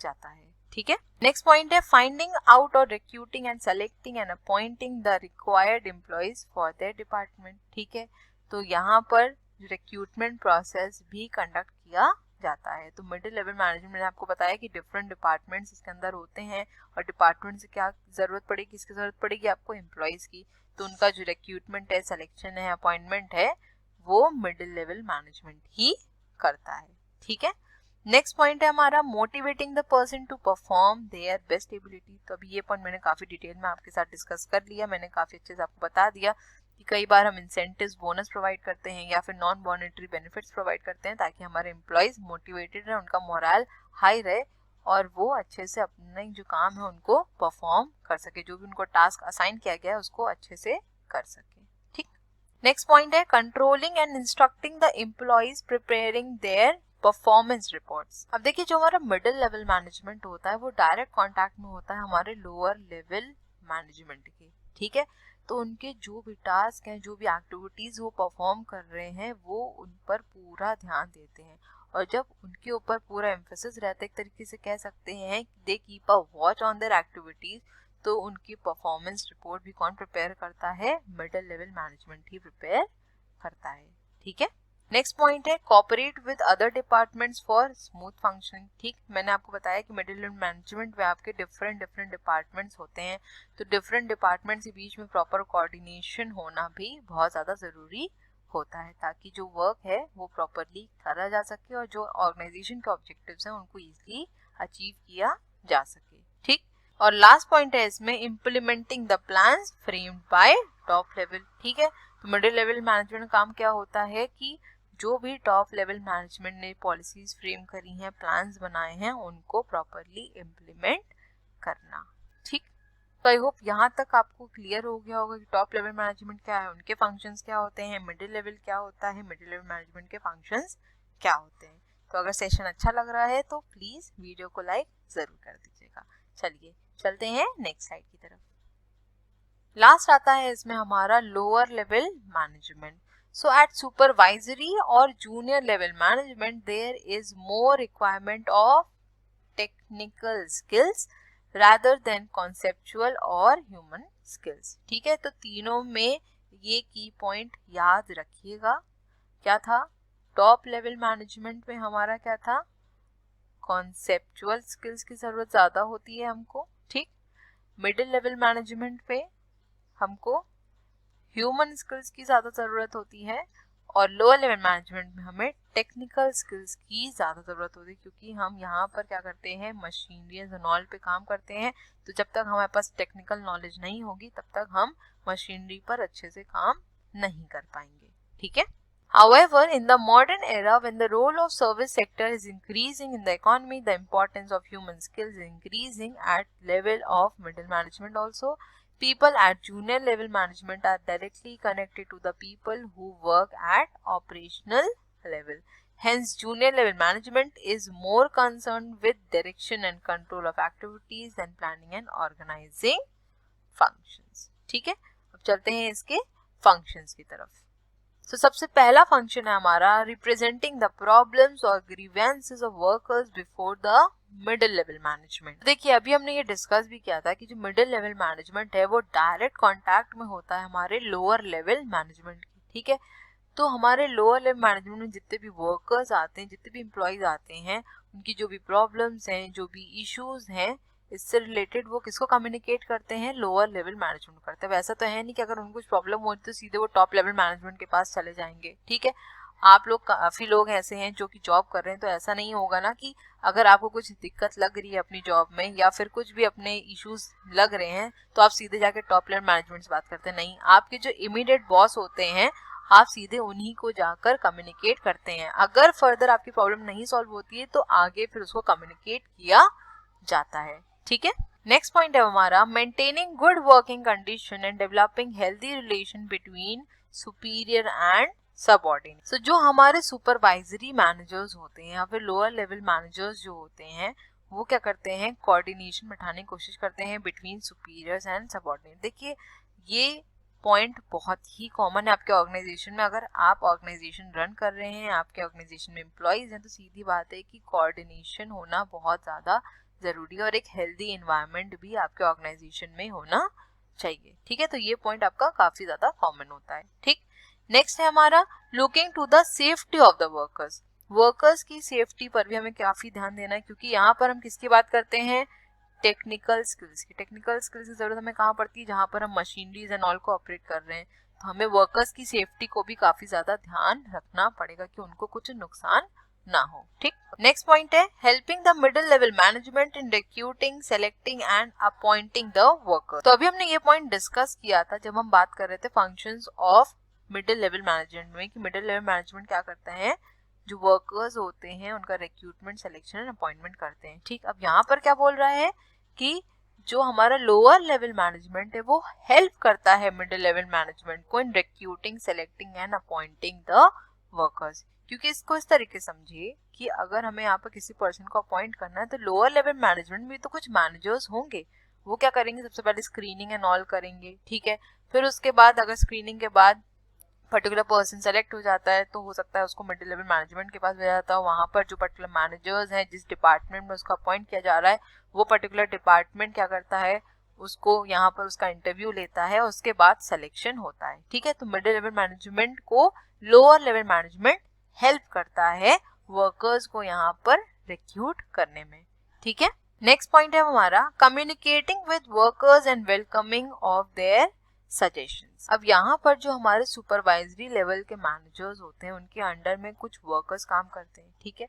जाता है। ठीक है, नेक्स्ट पॉइंट है फाइंडिंग आउट और recruiting and selecting and appointing the required employees for their department. ठीक है, तो यहाँ पर रिक्रूटमेंट प्रोसेस भी कंडक्ट किया जाता है। तो मिडिल लेवल मैनेजमेंट मैंने आपको बताया कि डिफरेंट डिपार्टमेंट्स इसके अंदर होते हैं और डिपार्टमेंट से क्या जरूरत पड़ेगी, किसकी जरूरत पड़ेगी? आपको एम्प्लॉयज की। तो उनका जो रिक्रूटमेंट है, सिलेक्शन है, अपॉइंटमेंट है, वो मिडिल लेवल मैनेजमेंट ही करता है। ठीक है, नेक्स्ट पॉइंट है हमारा motivating the person to perform their best ability. तो अभी ये पॉइंट मैंने काफी डिटेल में आपके साथ डिस्कस कर लिया, मैंने काफी अच्छे से आपको बता दिया कि कई बार हम इंसेंटिव्स, बोनस प्रोवाइड करते हैं या फिर नॉन मॉनेटरी बेनिफिट्स प्रोवाइड करते हैं ताकि हमारे एम्प्लॉयज मोटिवेटेड रहे, उनका मोरल हाई रहे और वो अच्छे से अपने जो काम है उनको परफॉर्म कर सके, जो भी उनको टास्क असाइन किया गया है उसको अच्छे से कर सके। ठीक, नेक्स्ट पॉइंट है controlling and instructing the employees preparing their performance reports. अब देखिए, जो हमारा मिडिल लेवल मैनेजमेंट होता है वो डायरेक्ट कांटेक्ट में होता है हमारे लोअर लेवल मैनेजमेंट के। ठीक है, तो उनके जो भी टास्क हैं, जो भी एक्टिविटीज वो परफॉर्म कर रहे हैं, वो उन पर पूरा ध्यान देते हैं और जब उनके ऊपर पूरा एम्फेसिस रहता है, एक तरीके से कह सकते हैं they keep a watch on their activities, तो उनकी परफॉर्मेंस रिपोर्ट भी कौन प्रिपेयर करता है? मिडिल लेवल मैनेजमेंट ही प्रिपेयर करता है। ठीक है, नेक्स्ट पॉइंट है cooperate with other departments for smooth functioning. ठीक, मैंने आपको बताया कि मिडिल लेवल मैनेजमेंट में आपके डिफरेंट डिपार्टमेंट्स होते हैं, तो डिफरेंट डिपार्टमेंट्स के बीच में प्रॉपर कोऑर्डिनेशन होना भी बहुत ज़्यादा ज़रूरी होता है ताकि जो वर्क है वो प्रॉपरली करा जा सके और जो ऑर्गेनाइजेशन के ऑब्जेक्टिव्स हैं उनको ईजिली अचीव किया जा सके। ठीक, और लास्ट पॉइंट है इसमें implementing the plans framed by top level. ठीक है, तो मिडिल लेवल मैनेजमेंट का काम क्या होता है कि जो भी टॉप लेवल मैनेजमेंट ने पॉलिसीज फ्रेम करी हैं, प्लान्स बनाए हैं, उनको प्रॉपरली इम्प्लीमेंट करना। ठीक, तो आई होप यहाँ तक आपको क्लियर हो गया होगा कि टॉप लेवल मैनेजमेंट क्या है, उनके फंक्शंस क्या होते हैं, मिडिल लेवल क्या होता है, मिडिल लेवल मैनेजमेंट के फंक्शंस क्या होते हैं। तो अगर सेशन अच्छा लग रहा है तो प्लीज वीडियो को लाइक जरूर कर दीजिएगा। चलिए चलते हैं नेक्स्ट स्लाइड की तरफ। लास्ट आता है इसमें हमारा lower level management. So at supervisory or junior level management, there is more requirement of technical skills rather than conceptual or human skills. ठीक है, तो तीनों में ये की पॉइंट याद रखिएगा। क्या था? टॉप लेवल मैनेजमेंट में हमारा क्या था? कॉन्सेप्चुअल स्किल्स की जरूरत ज्यादा होती है हमको। ठीक, मिडिल लेवल मैनेजमेंट पे हमको ह्यूमन स्किल्स की ज़्यादा ज़रूरत होती है और लोअर लेवल मैनेजमेंट में हमें टेक्निकल स्किल्स की ज़्यादा ज़रूरत होती है क्योंकि हम यहाँ पर क्या करते हैं, मशीनरी एंड ऑल पे काम करते हैं। तो जब तक हमारे पास टेक्निकल नॉलेज नहीं होगी तब तक हम मशीनरी पर अच्छे से काम नहीं कर पाएंगे। ठीक है, However, in the modern era, when the role of service sector is increasing in the economy, the importance of human skills is increasing at level of middle management also. People at junior level management are directly connected to the people who work at operational level. Hence, junior level management is more concerned with direction and control of activities than planning and organizing functions. ठीक है, अब चलते हैं इसके functions की तरफ। तो सबसे पहला फंक्शन है हमारा रिप्रेजेंटिंग द प्रॉब्लम्स और grievances of workers before the middle level management. देखिए, अभी हमने ये डिस्कस भी किया था कि जो मिडिल लेवल मैनेजमेंट है वो डायरेक्ट कांटेक्ट में होता है हमारे लोअर लेवल मैनेजमेंट की। ठीक है, तो हमारे लोअर लेवल मैनेजमेंट में जितने भी वर्कर्स आते हैं, जितने भी एम्प्लॉयज आते हैं, उनकी जो भी प्रॉब्लम्स हैं, जो भी इश्यूज हैं, इससे रिलेटेड वो किसको कम्युनिकेट करते हैं? लोअर लेवल मैनेजमेंट करते हैं। वैसा तो है नहीं कि अगर उनको कुछ प्रॉब्लम हो तो सीधे वो टॉप लेवल मैनेजमेंट के पास चले जाएंगे। ठीक है, आप लोग काफी लोग ऐसे हैं जो कि जॉब कर रहे हैं, तो ऐसा नहीं होगा ना कि अगर आपको कुछ दिक्कत लग रही है अपनी जॉब में या फिर कुछ भी अपने इश्यूज लग रहे हैं तो आप सीधे जाके टॉप लेवल मैनेजमेंट से बात करते हैं। नहीं, आपके जो इमीडिएट बॉस होते हैं आप सीधे उन्हीं को जाकर कम्युनिकेट करते हैं। अगर फर्दर आपकी प्रॉब्लम नहीं सॉल्व होती है तो आगे फिर उसको कम्युनिकेट किया जाता है। ठीक है, नेक्स्ट पॉइंट है हमारा maintaining good working condition and developing healthy relation between superior and subordinate. So जो हमारे सुपरवाइजरी मैनेजर्स होते हैं या फिर लोअर लेवल मैनेजर्स जो होते हैं वो क्या करते हैं? कोऑर्डिनेशन बैठाने की कोशिश करते हैं बिटवीन सुपीरियर्स एंड सबऑर्डिनेट। देखिए, ये पॉइंट बहुत ही कॉमन है आपके ऑर्गेनाइजेशन में। अगर आप ऑर्गेनाइजेशन रन कर रहे हैं, आपके ऑर्गेनाइजेशन में एम्प्लॉइज हैं, तो सीधी बात है कि कोऑर्डिनेशन होना बहुत ज़्यादा ज़रूरी है और एक हेल्दी एनवायरनमेंट भी आपके ऑर्गेनाइजेशन में होना चाहिए। ठीक है, तो ये पॉइंट आपका काफ़ी ज़्यादा कॉमन होता है। ठीक, नेक्स्ट है हमारा looking to the safety of the workers. Workers की सेफ्टी पर भी हमें काफ़ी ध्यान देना है, क्योंकि यहाँ पर हम किसकी बात करते हैं, टेक्निकल स्किल्स की। टेक्निकल स्किल्स की जरूरत हमें कहाँ पड़ती है, जहाँ पर हम मशीनरीज एंड ऑल को ऑपरेट कर रहे हैं। तो हमें वर्कर्स की सेफ्टी को भी काफी ज्यादा ध्यान रखना पड़ेगा कि उनको कुछ नुकसान ना हो। ठीक, नेक्स्ट पॉइंट है helping the middle level management in recruiting, selecting and appointing the worker. तो अभी हमने ये पॉइंट डिस्कस किया था जब हम बात कर रहे थे functions of middle level management में, कि मिडिल लेवल मैनेजमेंट क्या करता है, जो वर्कर्स होते हैं उनका रिक्रूटमेंट, सिलेक्शन एंड अपॉइंटमेंट करते हैं। ठीक, अब यहाँ पर क्या बोल रहा है कि जो हमारा लोअर लेवल मैनेजमेंट है वो हेल्प करता है मिडिल लेवल मैनेजमेंट को in recruiting, selecting and appointing the workers. क्योंकि इसको इस तरीके समझिए कि अगर हमें यहाँ पर किसी पर्सन को अपॉइंट करना है तो लोअर लेवल मैनेजमेंट में तो कुछ मैनेजर्स होंगे, वो क्या करेंगे, सबसे पहले स्क्रीनिंग एंड ऑल करेंगे। ठीक है, फिर उसके बाद अगर स्क्रीनिंग के बाद पर्टिकुलर पर्सन सेलेक्ट हो जाता है तो हो सकता है उसको मिडिल लेवल मैनेजमेंट के पास भेजा जाता है। वहाँ पर जो पर्टिकुलर मैनेजर्स हैं, जिस डिपार्टमेंट में उसको अपॉइंट किया जा रहा है, वो पर्टिकुलर डिपार्टमेंट क्या करता है, उसको यहाँ पर उसका इंटरव्यू लेता है, उसके बाद सिलेक्शन होता है। ठीक है, तो मिडिल लेवल मैनेजमेंट को लोअर लेवल मैनेजमेंट हेल्प करता है वर्कर्स को यहाँ पर रिक्रूट करने में। ठीक है, नेक्स्ट पॉइंट है हमारा communicating with workers and welcoming of their suggestions. अब यहाँ पर जो हमारे सुपरवाइजरी लेवल के मैनेजर्स होते हैं उनके अंडर में कुछ वर्कर्स काम करते हैं। ठीक है,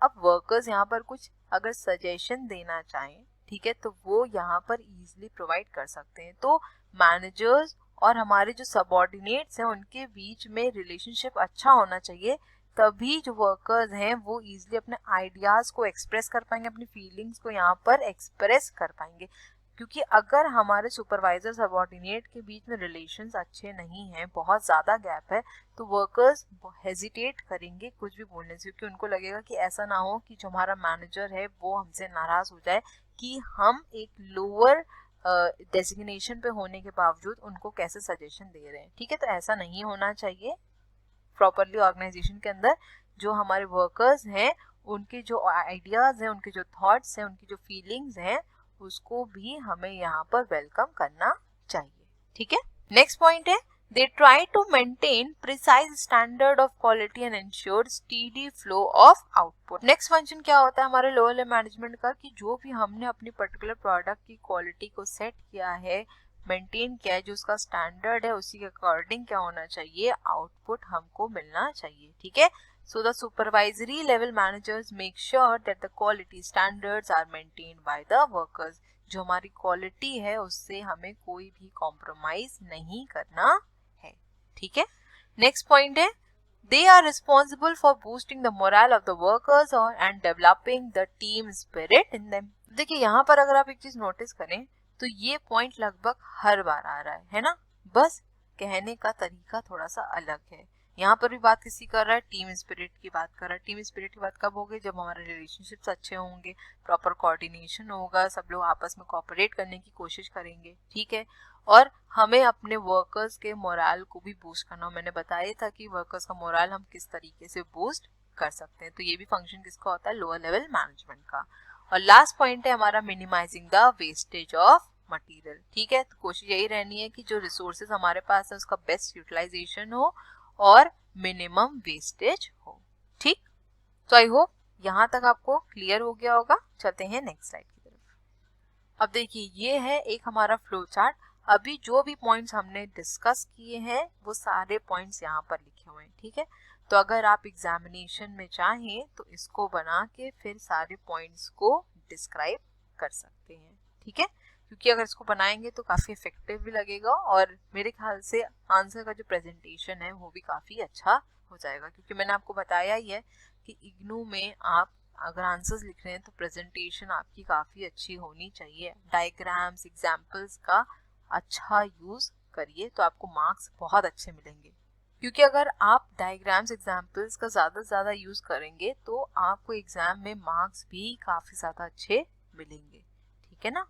अब वर्कर्स यहाँ पर कुछ अगर सजेशन देना चाहें, ठीक है, तो वो यहाँ पर इजीली प्रोवाइड कर सकते हैं। तो मैनेजर्स और हमारे जो सबऑर्डिनेट्स हैं उनके बीच में रिलेशनशिप अच्छा होना चाहिए, तभी जो वर्कर्स हैं वो इजीली अपने आइडियाज को एक्सप्रेस कर पाएंगे, अपनी फीलिंग्स को यहाँ पर एक्सप्रेस कर पाएंगे। क्योंकि अगर हमारे सुपरवाइजर सबऑर्डिनेट के बीच में रिलेशंस अच्छे नहीं हैं, बहुत ज़्यादा गैप है, तो वर्कर्स हेजिटेट करेंगे कुछ भी बोलने से, क्योंकि उनको लगेगा कि ऐसा ना हो कि जो हमारा मैनेजर है वो हमसे नाराज़ हो जाए कि हम एक लोअर डेजिग्नेशन पे होने के बावजूद उनको कैसे सजेशन दे रहे हैं। ठीक है, तो ऐसा नहीं होना चाहिए। प्रॉपरली ऑर्गेनाइजेशन के अंदर जो हमारे वर्कर्स हैं उनके जो आइडियाज़ हैं, उनके जो थॉट्स हैं, उनकी जो फीलिंग्स हैं, उसको भी हमें यहाँ पर वेलकम करना चाहिए। ठीक है, नेक्स्ट पॉइंट है they try to maintain precise standard of quality and ensure steady flow of output. Next function क्या होता है हमारे लोअर लेवल मैनेजमेंट का, कि जो भी हमने अपनी पर्टिकुलर प्रोडक्ट की क्वालिटी को सेट किया है, मेंटेन किया है, जो उसका स्टैंडर्ड है उसी के अकॉर्डिंग क्या होना चाहिए, आउटपुट हमको मिलना चाहिए। ठीक है, so the supervisory level managers make sure that the quality standards are maintained by the workers। जो हमारी क्वालिटी है उससे हमें कोई भी कॉम्प्रोमाइज नहीं करना है। ठीक है, नेक्स्ट पॉइंट है they are responsible for boosting the morale of the workers and developing the team spirit in them। देखिए यहाँ पर अगर आप एक चीज नोटिस करें तो ये पॉइंट लगभग हर बार आ रहा है ना, बस कहने का तरीका थोड़ा सा अलग है। यहाँ पर भी बात किसी कर रहा है, टीम स्पिरिट की बात कर रहा है। टीम स्पिरिट की बात कब होगी, जब हमारे रिलेशनशिप्स अच्छे होंगे, प्रॉपर कोऑर्डिनेशन होगा, सब लोग आपस में कोऑपरेट करने की कोशिश करेंगे। ठीक है, और हमें अपने वर्कर्स के मोरल को भी बूस्ट करना। मैंने बताया था कि वर्कर्स का मोरल हम किस तरीके से बूस्ट कर सकते हैं, तो ये भी फंक्शन किसका होता है, लोअर लेवल मैनेजमेंट का। और लास्ट पॉइंट है हमारा minimising the wastage of material. ठीक है, तो कोशिश यही रहनी है कि जो रिसोर्सेज हमारे पास है उसका बेस्ट यूटिलाइजेशन हो और मिनिमम वेस्टेज हो। ठीक, तो आई होप यहाँ तक आपको क्लियर हो गया होगा। चलते हैं नेक्स्ट स्लाइड की तरफ। अब देखिए ये है एक हमारा फ्लो चार्ट। अभी जो भी पॉइंट्स हमने डिस्कस किए हैं वो सारे पॉइंट्स यहाँ पर लिखे हुए हैं। ठीक है, तो अगर आप एग्जामिनेशन में चाहें तो इसको बना के फिर सारे पॉइंट्स को डिस्क्राइब कर सकते हैं। ठीक है, क्योंकि अगर इसको बनाएंगे तो काफ़ी इफेक्टिव भी लगेगा और मेरे ख्याल से आंसर का जो प्रेजेंटेशन है वो भी काफ़ी अच्छा हो जाएगा। क्योंकि मैंने आपको बताया ही है कि इग्नू में आप अगर आंसर्स लिख रहे हैं तो प्रेजेंटेशन आपकी काफ़ी अच्छी होनी चाहिए। डायग्राम्स, एग्जाम्पल्स का अच्छा यूज़ करिए तो आपको मार्क्स बहुत अच्छे मिलेंगे। क्योंकि अगर आप डायग्राम्स, एग्जाम्पल्स का ज़्यादा से ज़्यादा यूज़ करेंगे तो आपको एग्ज़ाम में मार्क्स भी काफ़ी ज़्यादा अच्छे मिलेंगे। ठीक है ना।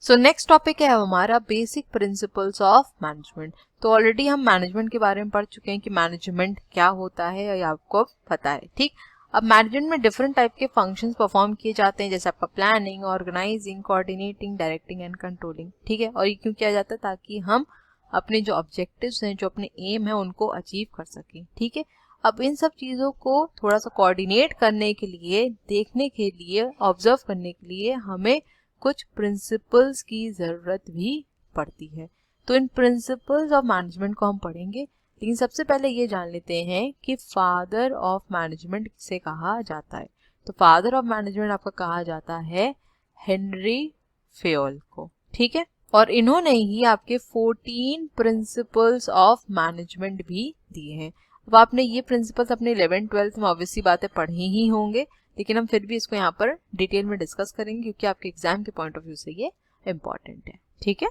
सो नेक्स्ट टॉपिक है हमारा बेसिक प्रिंसिपल्स ऑफ मैनेजमेंट। तो ऑलरेडी हम मैनेजमेंट के बारे में पढ़ चुके हैं कि मैनेजमेंट क्या होता है, ये आपको पता है, ठीक। अब मैनेजमेंट में डिफरेंट टाइप के फंक्शंस परफॉर्म किए जाते हैं, जैसे आपका planning, organising, coordinating, directing and controlling, ठीक है। और ये क्यों किया जाता है? ताकि हम अपने जो ऑब्जेक्टिव्स हैं, जो अपने एम है, उनको अचीव कर सकें, ठीक है। अब इन सब चीज़ों को थोड़ा सा कोऑर्डिनेट करने के लिए, देखने के लिए, ऑब्जर्व करने के लिए हमें कुछ प्रिंसिपल्स की ज़रूरत भी पड़ती है। तो इन प्रिंसिपल्स ऑफ मैनेजमेंट को हम पढ़ेंगे, लेकिन सबसे पहले ये जान लेते हैं कि फादर ऑफ मैनेजमेंट किसे कहा जाता है। तो फादर ऑफ मैनेजमेंट आपका कहा जाता है हेनरी फेयोल को, ठीक है। और इन्होंने ही आपके 14 प्रिंसिपल्स ऑफ मैनेजमेंट भी दिए हैं। अब आपने ये प्रिंसिपल्स अपने 11th-12th में ऑब्वियसली बातें पढ़े ही होंगे, लेकिन हम फिर भी इसको यहाँ पर डिटेल में डिस्कस करेंगे क्योंकि आपके एग्जाम के पॉइंट ऑफ व्यू से ये इंपॉर्टेंट है, ठीक है।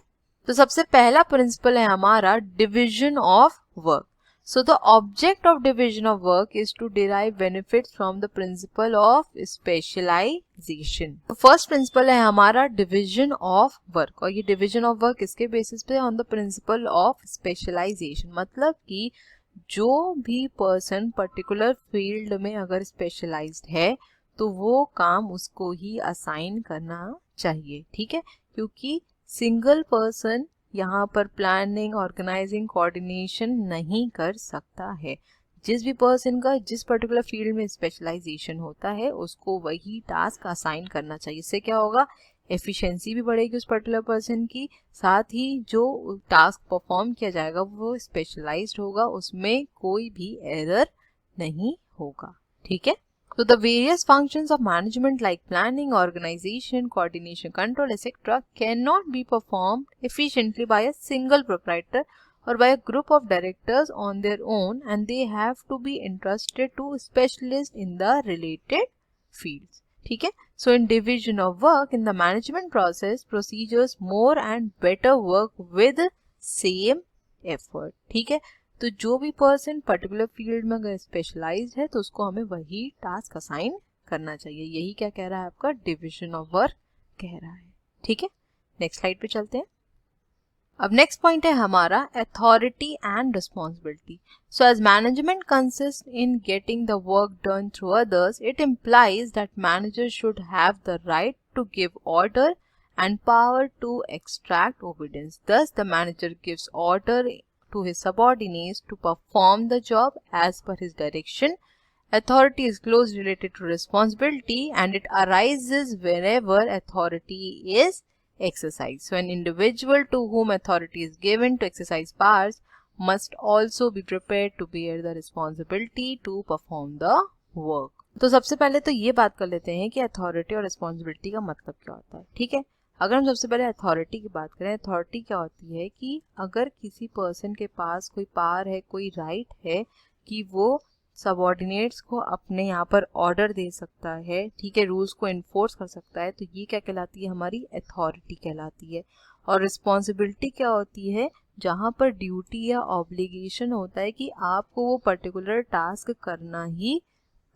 तो सबसे पहला प्रिंसिपल है हमारा division of work. So the object of division of work is to derive benefits from the principle of specialisation. First principle है हमारा डिविजन ऑफ वर्क, और ये डिविजन ऑफ वर्क किसके बेसिस पे? On the principle of specialisation. मतलब कि जो भी पर्सन पर्टिकुलर फील्ड में अगर स्पेशलाइज्ड है तो वो काम उसको ही असाइन करना चाहिए, ठीक है। क्योंकि सिंगल पर्सन यहाँ पर प्लानिंग, ऑर्गेनाइजिंग, कोऑर्डिनेशन नहीं कर सकता है। जिस भी पर्सन का जिस पर्टिकुलर फील्ड में स्पेशलाइजेशन होता है उसको वही टास्क असाइन करना चाहिए। इससे क्या होगा? एफिशिएंसी भी बढ़ेगी उस पर्टिकुलर पर्सन की, साथ ही जो टास्क परफॉर्म किया जाएगा वो स्पेशलाइज्ड होगा, उसमें कोई भी एरर नहीं होगा, ठीक है। So the various functions of management like planning, organization, coordination, control, etc. cannot be performed efficiently by a single proprietor or by a group of directors on their own, and they have to be entrusted to specialists in the related fields. ठीक है। So in division of work in the management process, procedures more and better work with same effort. ठीक है। तो जो भी person particular field में अगर specialise है तो उसको हमें वही टास्क असाइन करना चाहिए। यही क्या कह रहा है? आपका डिविजन ऑफ वर्क कह रहा है, ठीक है। नेक्स्ट स्लाइड पे चलते हैं। अब नेक्स्ट पॉइंट है हमारा authority and responsibility. So as management consist in getting the work done through others, it implies that manager should have the right to give order and power to extract obedience. Thus, the manager gives order to his subordinates to perform the job as per his direction. Authority is closely related to responsibility, and it arises wherever authority is exercised. So, an individual to whom authority is given to exercise powers must also be prepared to bear the responsibility to perform the work. तो सबसे पहले तो ये बात कर लेते हैं कि अथॉरिटी और रिस्पॉन्सिबिलिटी का मतलब क्या होता है, ठीक है। अगर हम सबसे पहले अथॉरिटी की बात करें, अथॉरिटी क्या होती है कि अगर किसी पर्सन के पास कोई पावर है, कोई राइट है कि वो सबऑर्डिनेट्स को अपने यहाँ पर ऑर्डर दे सकता है, ठीक है, रूल्स को इन्फोर्स कर सकता है, तो ये क्या कहलाती है? हमारी अथॉरिटी कहलाती है। और रिस्पॉन्सिबिलिटी क्या होती है? जहाँ पर ड्यूटी या ऑब्लिगेशन होता है कि आपको वो पर्टिकुलर टास्क करना ही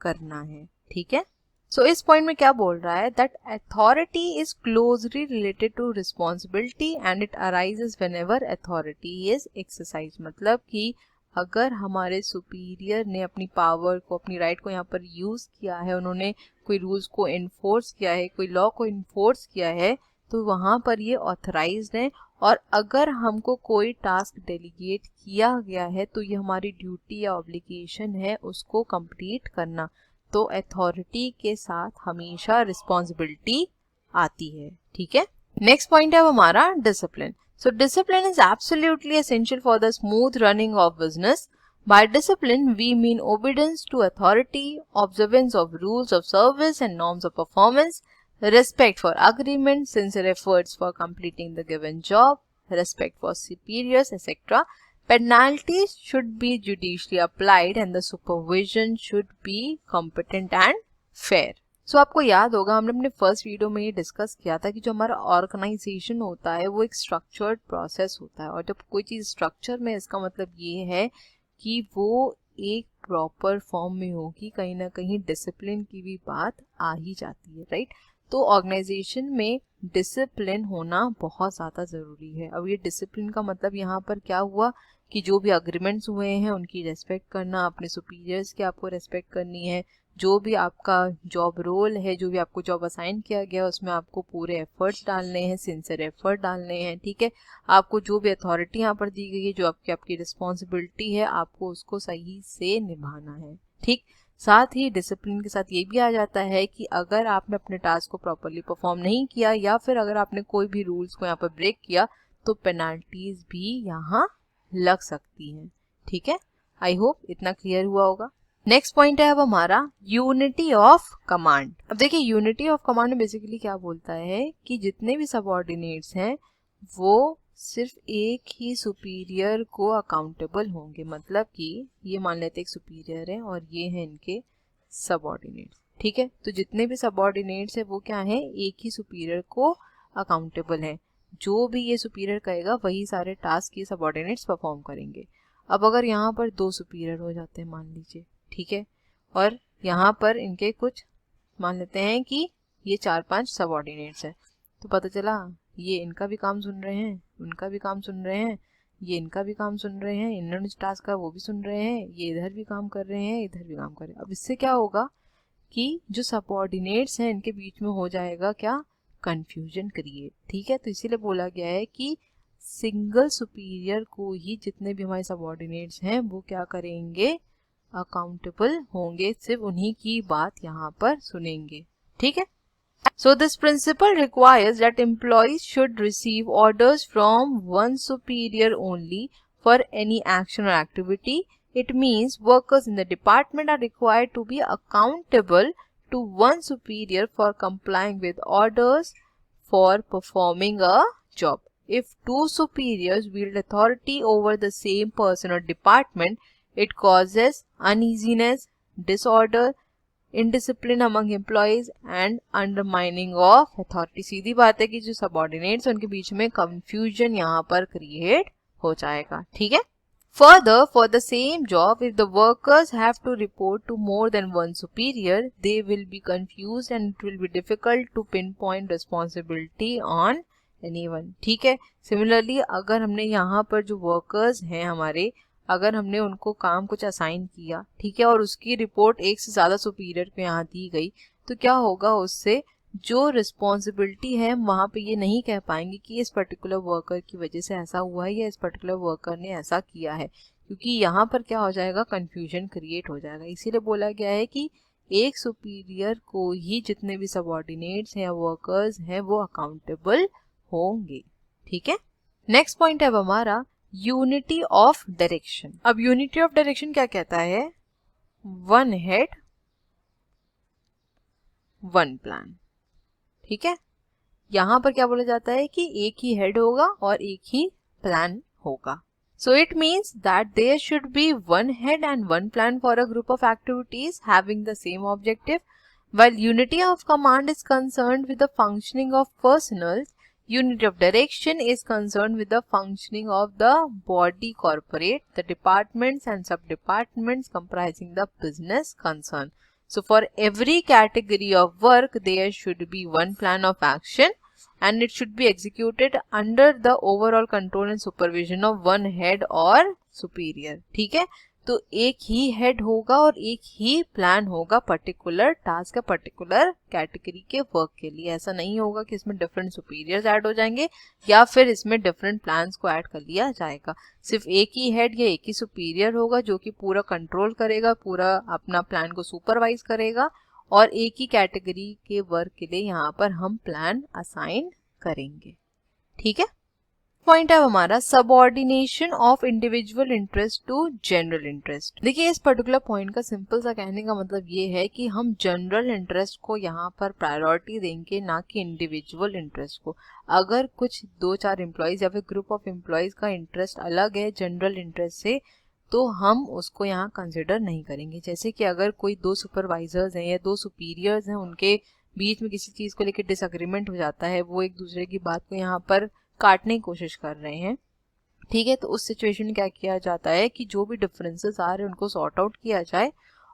करना है, ठीक है। सो इस पॉइंट में क्या बोल रहा है? That authority is closely related to responsibility and it arises whenever authority is exercise. मतलब कि अगर हमारे सुपीरियर ने अपनी पावर को, अपनी राइट को यहाँ पर यूज किया है, उन्होंने कोई रूल्स को इन्फोर्स किया है, कोई लॉ को इन्फोर्स किया है, तो वहाँ पर ये ऑथराइज्ड है। और अगर हमको कोई टास्क डेलीगेट किया गया है तो ये हमारी ड्यूटी या ऑब्लिगेशन है उसको कंप्लीट करना। तो अथॉरिटी के साथ हमेशा रिस्पॉन्सिबिलिटी आती है, ठीक है। नेक्स्ट पॉइंट है हमारा discipline. So discipline is absolutely essential for the smooth running of business. By discipline, we mean obedience to authority, observance of rules of service and norms of performance, respect for agreement, sincere efforts for completing the given job, respect for superiors, etc. Penalties should be judicially applied and the supervision should be competent and fair. So आपको याद होगा हमने अपने first video में ये discuss किया था कि जो हमारा ऑर्गेनाइजेशन होता है वो एक स्ट्रक्चर्ड प्रोसेस होता है, और जब कोई चीज़ स्ट्रक्चर में, इसका मतलब ये है कि वो एक प्रॉपर फॉर्म में होगी, कहीं ना कहीं डिसिप्लिन की भी बात आ ही जाती है, राइट। तो ऑर्गेनाइजेशन में डिसिप्लिन होना बहुत ज़्यादा ज़रूरी है। अब ये डिसिप्लिन का मतलब यहाँ पर क्या हुआ कि जो भी अग्रीमेंट्स हुए हैं उनकी रेस्पेक्ट करना, अपने सुपीरियर्स की आपको रेस्पेक्ट करनी है, जो भी आपका जॉब रोल है, जो भी आपको जॉब असाइन किया गया उसमें आपको पूरे एफर्ट्स डालने हैं, सिंसियर एफर्ट डालने हैं, ठीक है। आपको जो भी अथॉरिटी यहाँ पर दी गई है, जो आपकी रिस्पॉन्सिबिलिटी है, आपको उसको सही से निभाना है, ठीक। साथ ही डिसिप्लिन के साथ ये भी आ जाता है कि अगर आपने अपने टास्क को प्रॉपरली परफॉर्म नहीं किया या फिर अगर आपने कोई भी रूल्स को यहाँ पर ब्रेक किया तो पेनल्टीज भी यहाँ लग सकती हैं, ठीक है। आई होप इतना क्लियर हुआ होगा। नेक्स्ट पॉइंट है अब हमारा यूनिटी ऑफ कमांड। अब देखिए यूनिटी ऑफ कमांड में बेसिकली क्या बोलता है कि जितने भी सबऑर्डिनेट्स हैं वो सिर्फ एक ही सुपीरियर को अकाउंटेबल होंगे। मतलब कि ये मान लेते एक सुपीरियर है और ये हैं इनके सबऑर्डिनेट्स, ठीक है। तो जितने भी सबऑर्डिनेट्स है वो क्या है, एक ही सुपीरियर को अकाउंटेबल है। जो भी ये सुपीरियर कहेगा वही सारे टास्क ये सबऑर्डिनेट्स परफॉर्म करेंगे। अब अगर यहाँ पर 2 सुपीरियर हो जाते हैं मान लीजिए, ठीक है, और यहाँ पर इनके कुछ मान लेते हैं कि ये 4-5 सबऑर्डिनेट्स है, तो पता चला ये इनका भी काम सुन रहे हैं, उनका भी काम सुन रहे हैं, ये इनका भी काम सुन रहे हैं, इन्होंने जो टास्क का वो भी सुन रहे हैं, ये इधर भी काम कर रहे हैं, इधर भी काम कर रहे हैं। अब इससे क्या होगा कि जो सबऑर्डिनेट्स हैं इनके बीच में हो जाएगा क्या, कंफ्यूजन क्रिएट, ठीक है। तो इसीलिए बोला गया है कि सिंगल सुपीरियर को ही जितने भी हमारे सबऑर्डिनेट्स हैं वो क्या करेंगे, अकाउंटेबल होंगे, सिर्फ उन्हीं की बात यहाँ पर सुनेंगे, ठीक है। So this principle requires that employees should receive orders from one superior only for any action or activity. It means workers in the department are required to be accountable to one superior for complying with orders for performing a job. If two superiors wield authority over the same person or department, it causes uneasiness, disorder, indiscipline among employees and undermining of authority. सीधी बात है कि जो subordinates उनके बीच में confusion यहाँ पर create हो जाएगा, ठीक है। Further, for the same job if the workers have to report to more than one superior they will be confused and it will be difficult to pin point responsibility on anyone, ठीक है। Similarly अगर हमने यहाँ पर जो workers हैं हमारे, अगर हमने उनको काम कुछ असाइन किया, ठीक है, और उसकी रिपोर्ट एक से ज़्यादा सुपीरियर को यहाँ दी गई, तो क्या होगा, उससे जो रिस्पॉन्सिबिलिटी है हम वहाँ पे ये नहीं कह पाएंगे कि इस पर्टिकुलर वर्कर की वजह से ऐसा हुआ है या इस पर्टिकुलर वर्कर ने ऐसा किया है, क्योंकि यहाँ पर क्या हो जाएगा, कन्फ्यूजन क्रिएट हो जाएगा। इसीलिए बोला गया है कि एक सुपीरियर को ही जितने भी सबऑर्डिनेट्स हैं या वर्कर्स हैं वो अकाउंटेबल होंगे, ठीक है। नेक्स्ट पॉइंट है अब हमारा यूनिटी ऑफ डायरेक्शन। अब यूनिटी ऑफ डायरेक्शन क्या कहता है, वन हेड वन प्लान, ठीक है। यहाँ पर क्या बोला जाता है कि एक ही हेड होगा और एक ही प्लान होगा। So it means that there should be one head and one plan for a group of activities having the same objective, while unity of command is concerned with the functioning of personnel. Unity of direction is concerned with the functioning of the body corporate, the departments and sub-departments comprising the business concern. So for every category of work, there should be one plan of action and it should be executed under the overall control and supervision of one head or superior, ठीक है। तो एक ही head होगा और एक ही plan होगा particular task का पर्टिकुलर कैटेगरी के वर्क के लिए। ऐसा नहीं होगा कि इसमें डिफरेंट सुपीरियर्स ऐड हो जाएंगे या फिर इसमें डिफरेंट प्लान्स को ऐड कर लिया जाएगा। सिर्फ एक ही हेड या एक ही सुपीरियर होगा जो कि पूरा कंट्रोल करेगा, पूरा अपना प्लान को सुपरवाइज करेगा और एक ही कैटेगरी के वर्क के लिए यहाँ पर हम प्लान असाइन करेंगे, ठीक है। पॉइंट है हमारा subordination of individual interest to general interest. देखिए इस पर्टिकुलर पॉइंट का सिंपल सा कहने का मतलब ये है कि हम जनरल इंटरेस्ट को यहाँ पर प्रायोरिटी देंगे, ना कि इंडिविजुअल इंटरेस्ट को। अगर कुछ 2-4 एम्प्लॉयज या फिर ग्रुप ऑफ एम्प्लॉयज का इंटरेस्ट अलग है जनरल इंटरेस्ट से, तो हम उसको यहाँ कंसिडर नहीं करेंगे। जैसे कि अगर कोई 2 सुपरवाइजर्स हैं या 2 सुपीरियर्स हैं, उनके बीच में किसी चीज़ को लेकर डिसएग्रीमेंट हो जाता है, वो एक दूसरे की बात को यहाँ पर काटने की कोशिश कर रहे हैं, ठीक है। तो उस सिचुएशन में क्या किया जाता है कि जो भी डिफरेंसेस आ रहे हैं उनको सॉर्ट आउट किया जाए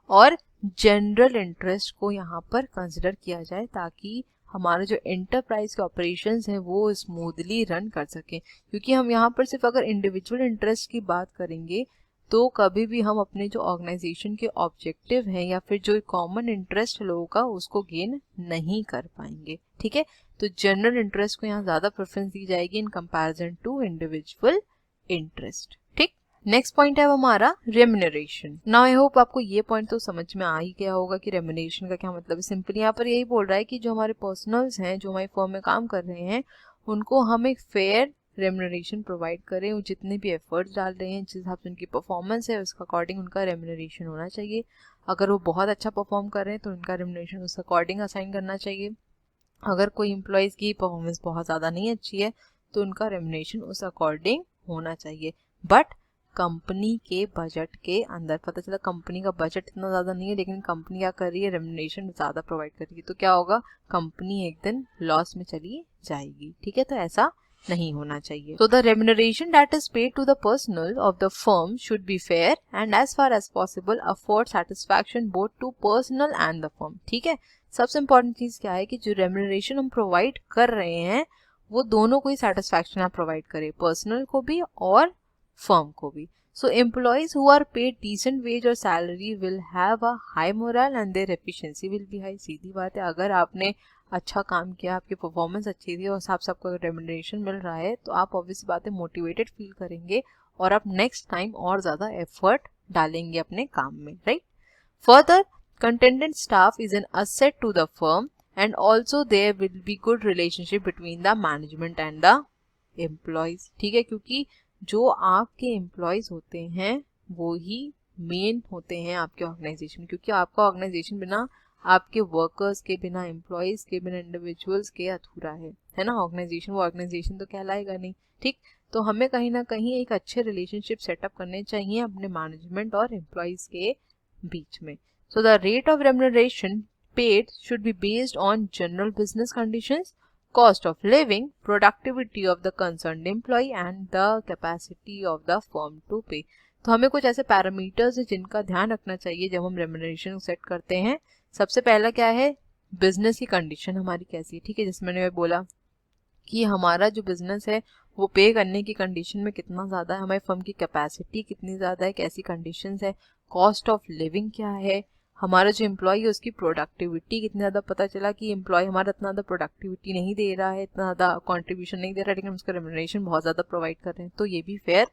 और जनरल इंटरेस्ट को यहाँ पर कंसिडर किया जाए ताकि हमारा जो एंटरप्राइज के ऑपरेशंस हैं वो स्मूथली रन कर सकें। क्योंकि हम यहाँ पर सिर्फ अगर इंडिविजुअल इंटरेस्ट की बात करेंगे तो कभी भी हम अपने जो ऑर्गेनाइजेशन के ऑब्जेक्टिव हैं या फिर जो कॉमन इंटरेस्ट लोगों का उसको गेन नहीं कर पाएंगे। ठीक है, तो जनरल इंटरेस्ट को यहाँ ज़्यादा प्रेफरेंस दी जाएगी in comparison to individual interest. ठीक, नेक्स्ट पॉइंट है हमारा रेम्यूनरेशन। नाउ आई होप आपको ये पॉइंट तो समझ में आ ही गया होगा कि रेम्यूनरेशन का क्या मतलब है। सिंपली यहाँ पर यही बोल रहा है कि जो हमारे पर्सनल्स हैं जो हमारी फर्म में काम कर रहे हैं उनको हम एक फेयर रेम्यूनरेशन प्रोवाइड करें। वो जितने भी एफर्ट्स डाल रहे हैं, जिस हिसाब से उनकी परफॉर्मेंस है उसका अकॉर्डिंग उनका रेम्यूनरेशन होना चाहिए। अगर वो बहुत अच्छा परफॉर्म कर रहे हैं तो उनका रेम्यूनरेशन उस अकॉर्डिंग असाइन करना चाहिए। अगर कोई एम्प्लॉयज़ की परफॉर्मेंस बहुत ज़्यादा नहीं अच्छी है तो उनका रेम्यूनरेशन उस अकॉर्डिंग होना चाहिए, बट कंपनी के बजट के अंदर। पता चला कंपनी का बजट इतना ज़्यादा नहीं है लेकिन कंपनी क्या कर रही है, रेम्यूनरेशन ज़्यादा प्रोवाइड कर रही है, तो क्या होगा, कंपनी एक दिन लॉस में चली जाएगी। ठीक है, तो ऐसा नहीं होना चाहिए। So the remuneration that is paid to the personnel of the firm should be fair and as far as possible afford satisfaction both to personnel and the firm। ठीक है, सबसे इम्पोर्टेंट चीज क्या है कि जो रेम्यूनरेशन हम प्रोवाइड कर रहे हैं वो दोनों को ही सेटिस्फैक्शन आप प्रोवाइड करें, पर्सनल को भी और फर्म को भी। So employees who are paid decent wage or salary will have a high morale and their efficiency will be high। सीधी बात है, अगर आपने अच्छा काम किया, आपकी परफॉर्मेंस अच्छी थी और साथ आपको रेम्यूनरेशन मिल रहा है तो आप ऑब्वियस बात है मोटिवेटेड फील करेंगे और आप नेक्स्ट टाइम और ज़्यादा एफर्ट डालेंगे अपने काम में, right. Further, contented staff is an asset to the firm and also there will be good relationship between the management and the employees। ठीक है, क्योंकि जो आपके एम्प्लॉयज़ होते हैं वो ही मेन होते हैं आपके ऑर्गेनाइजेशन, क्योंकि आपका ऑर्गेनाइजेशन बिना आपके वर्कर्स के, बिना एम्प्लॉयज़ के, बिना इंडिविजुअल्स के अधूरा है ना। ऑर्गेनाइजेशन वो ऑर्गेनाइजेशन तो कहलाएगा नहीं। ठीक, तो हमें कहीं ना कहीं एक अच्छे रिलेशनशिप सेटअप करने चाहिए अपने मैनेजमेंट और एम्प्लॉयज़ के बीच में। So the rate of remuneration paid should be based on general business conditions, cost of living, productivity of the concerned employee and the capacity of the firm to pay। तो हमें कुछ ऐसे parameters हैं जिनका ध्यान रखना चाहिए जब हम रेम्यूनरेशन सेट करते हैं। सबसे पहला क्या है, बिजनेस की कंडीशन हमारी कैसी है। ठीक है, जैसे मैंने बोला कि हमारा जो बिजनेस है वो पे करने की कंडीशन में कितना ज़्यादा है, हमारी फर्म की कैपेसिटी कितनी ज़्यादा है, कैसी कंडीशंस है, कॉस्ट ऑफ लिविंग क्या है, हमारा जो एम्प्लॉय है उसकी प्रोडक्टिविटी कितनी ज़्यादा। पता चला कि एम्प्लॉय हमारा इतना ज़्यादा प्रोडक्टिविटी नहीं दे रहा है, इतना ज़्यादा कॉन्ट्रीब्यूशन नहीं दे रहा है, लेकिन उसका रेम्यूनरेशन बहुत ज़्यादा प्रोवाइड कर रहे हैं, तो ये भी फेयर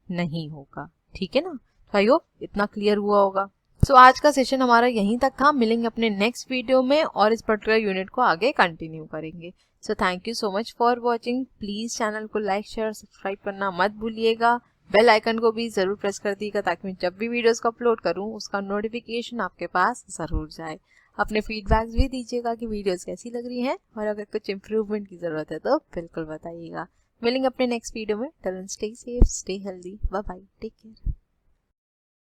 नहीं होगा। ठीक है ना, तो आई होप इतना क्लियर हुआ होगा। सो आज का सेशन हमारा यहीं तक था। मिलेंगे अपने नेक्स्ट वीडियो में और इस पर्टिकुलर यूनिट को आगे कंटिन्यू करेंगे। So thank you so much for watching. Please channel को लाइक, शेयर और सब्सक्राइब करना मत भूलिएगा। बेल आइकन को भी ज़रूर प्रेस कर दीजिएगा ताकि मैं जब भी वीडियोस को अपलोड करूं उसका नोटिफिकेशन आपके पास ज़रूर जाए। अपने फीडबैक्स भी दीजिएगा कि वीडियोस कैसी लग रही हैं और अगर कुछ इम्प्रूवमेंट की ज़रूरत है तो बिल्कुल बताइएगा। मिलेंगे अपने नेक्स्ट वीडियो में। Till then stay safe, stay healthy, bye bye, take care.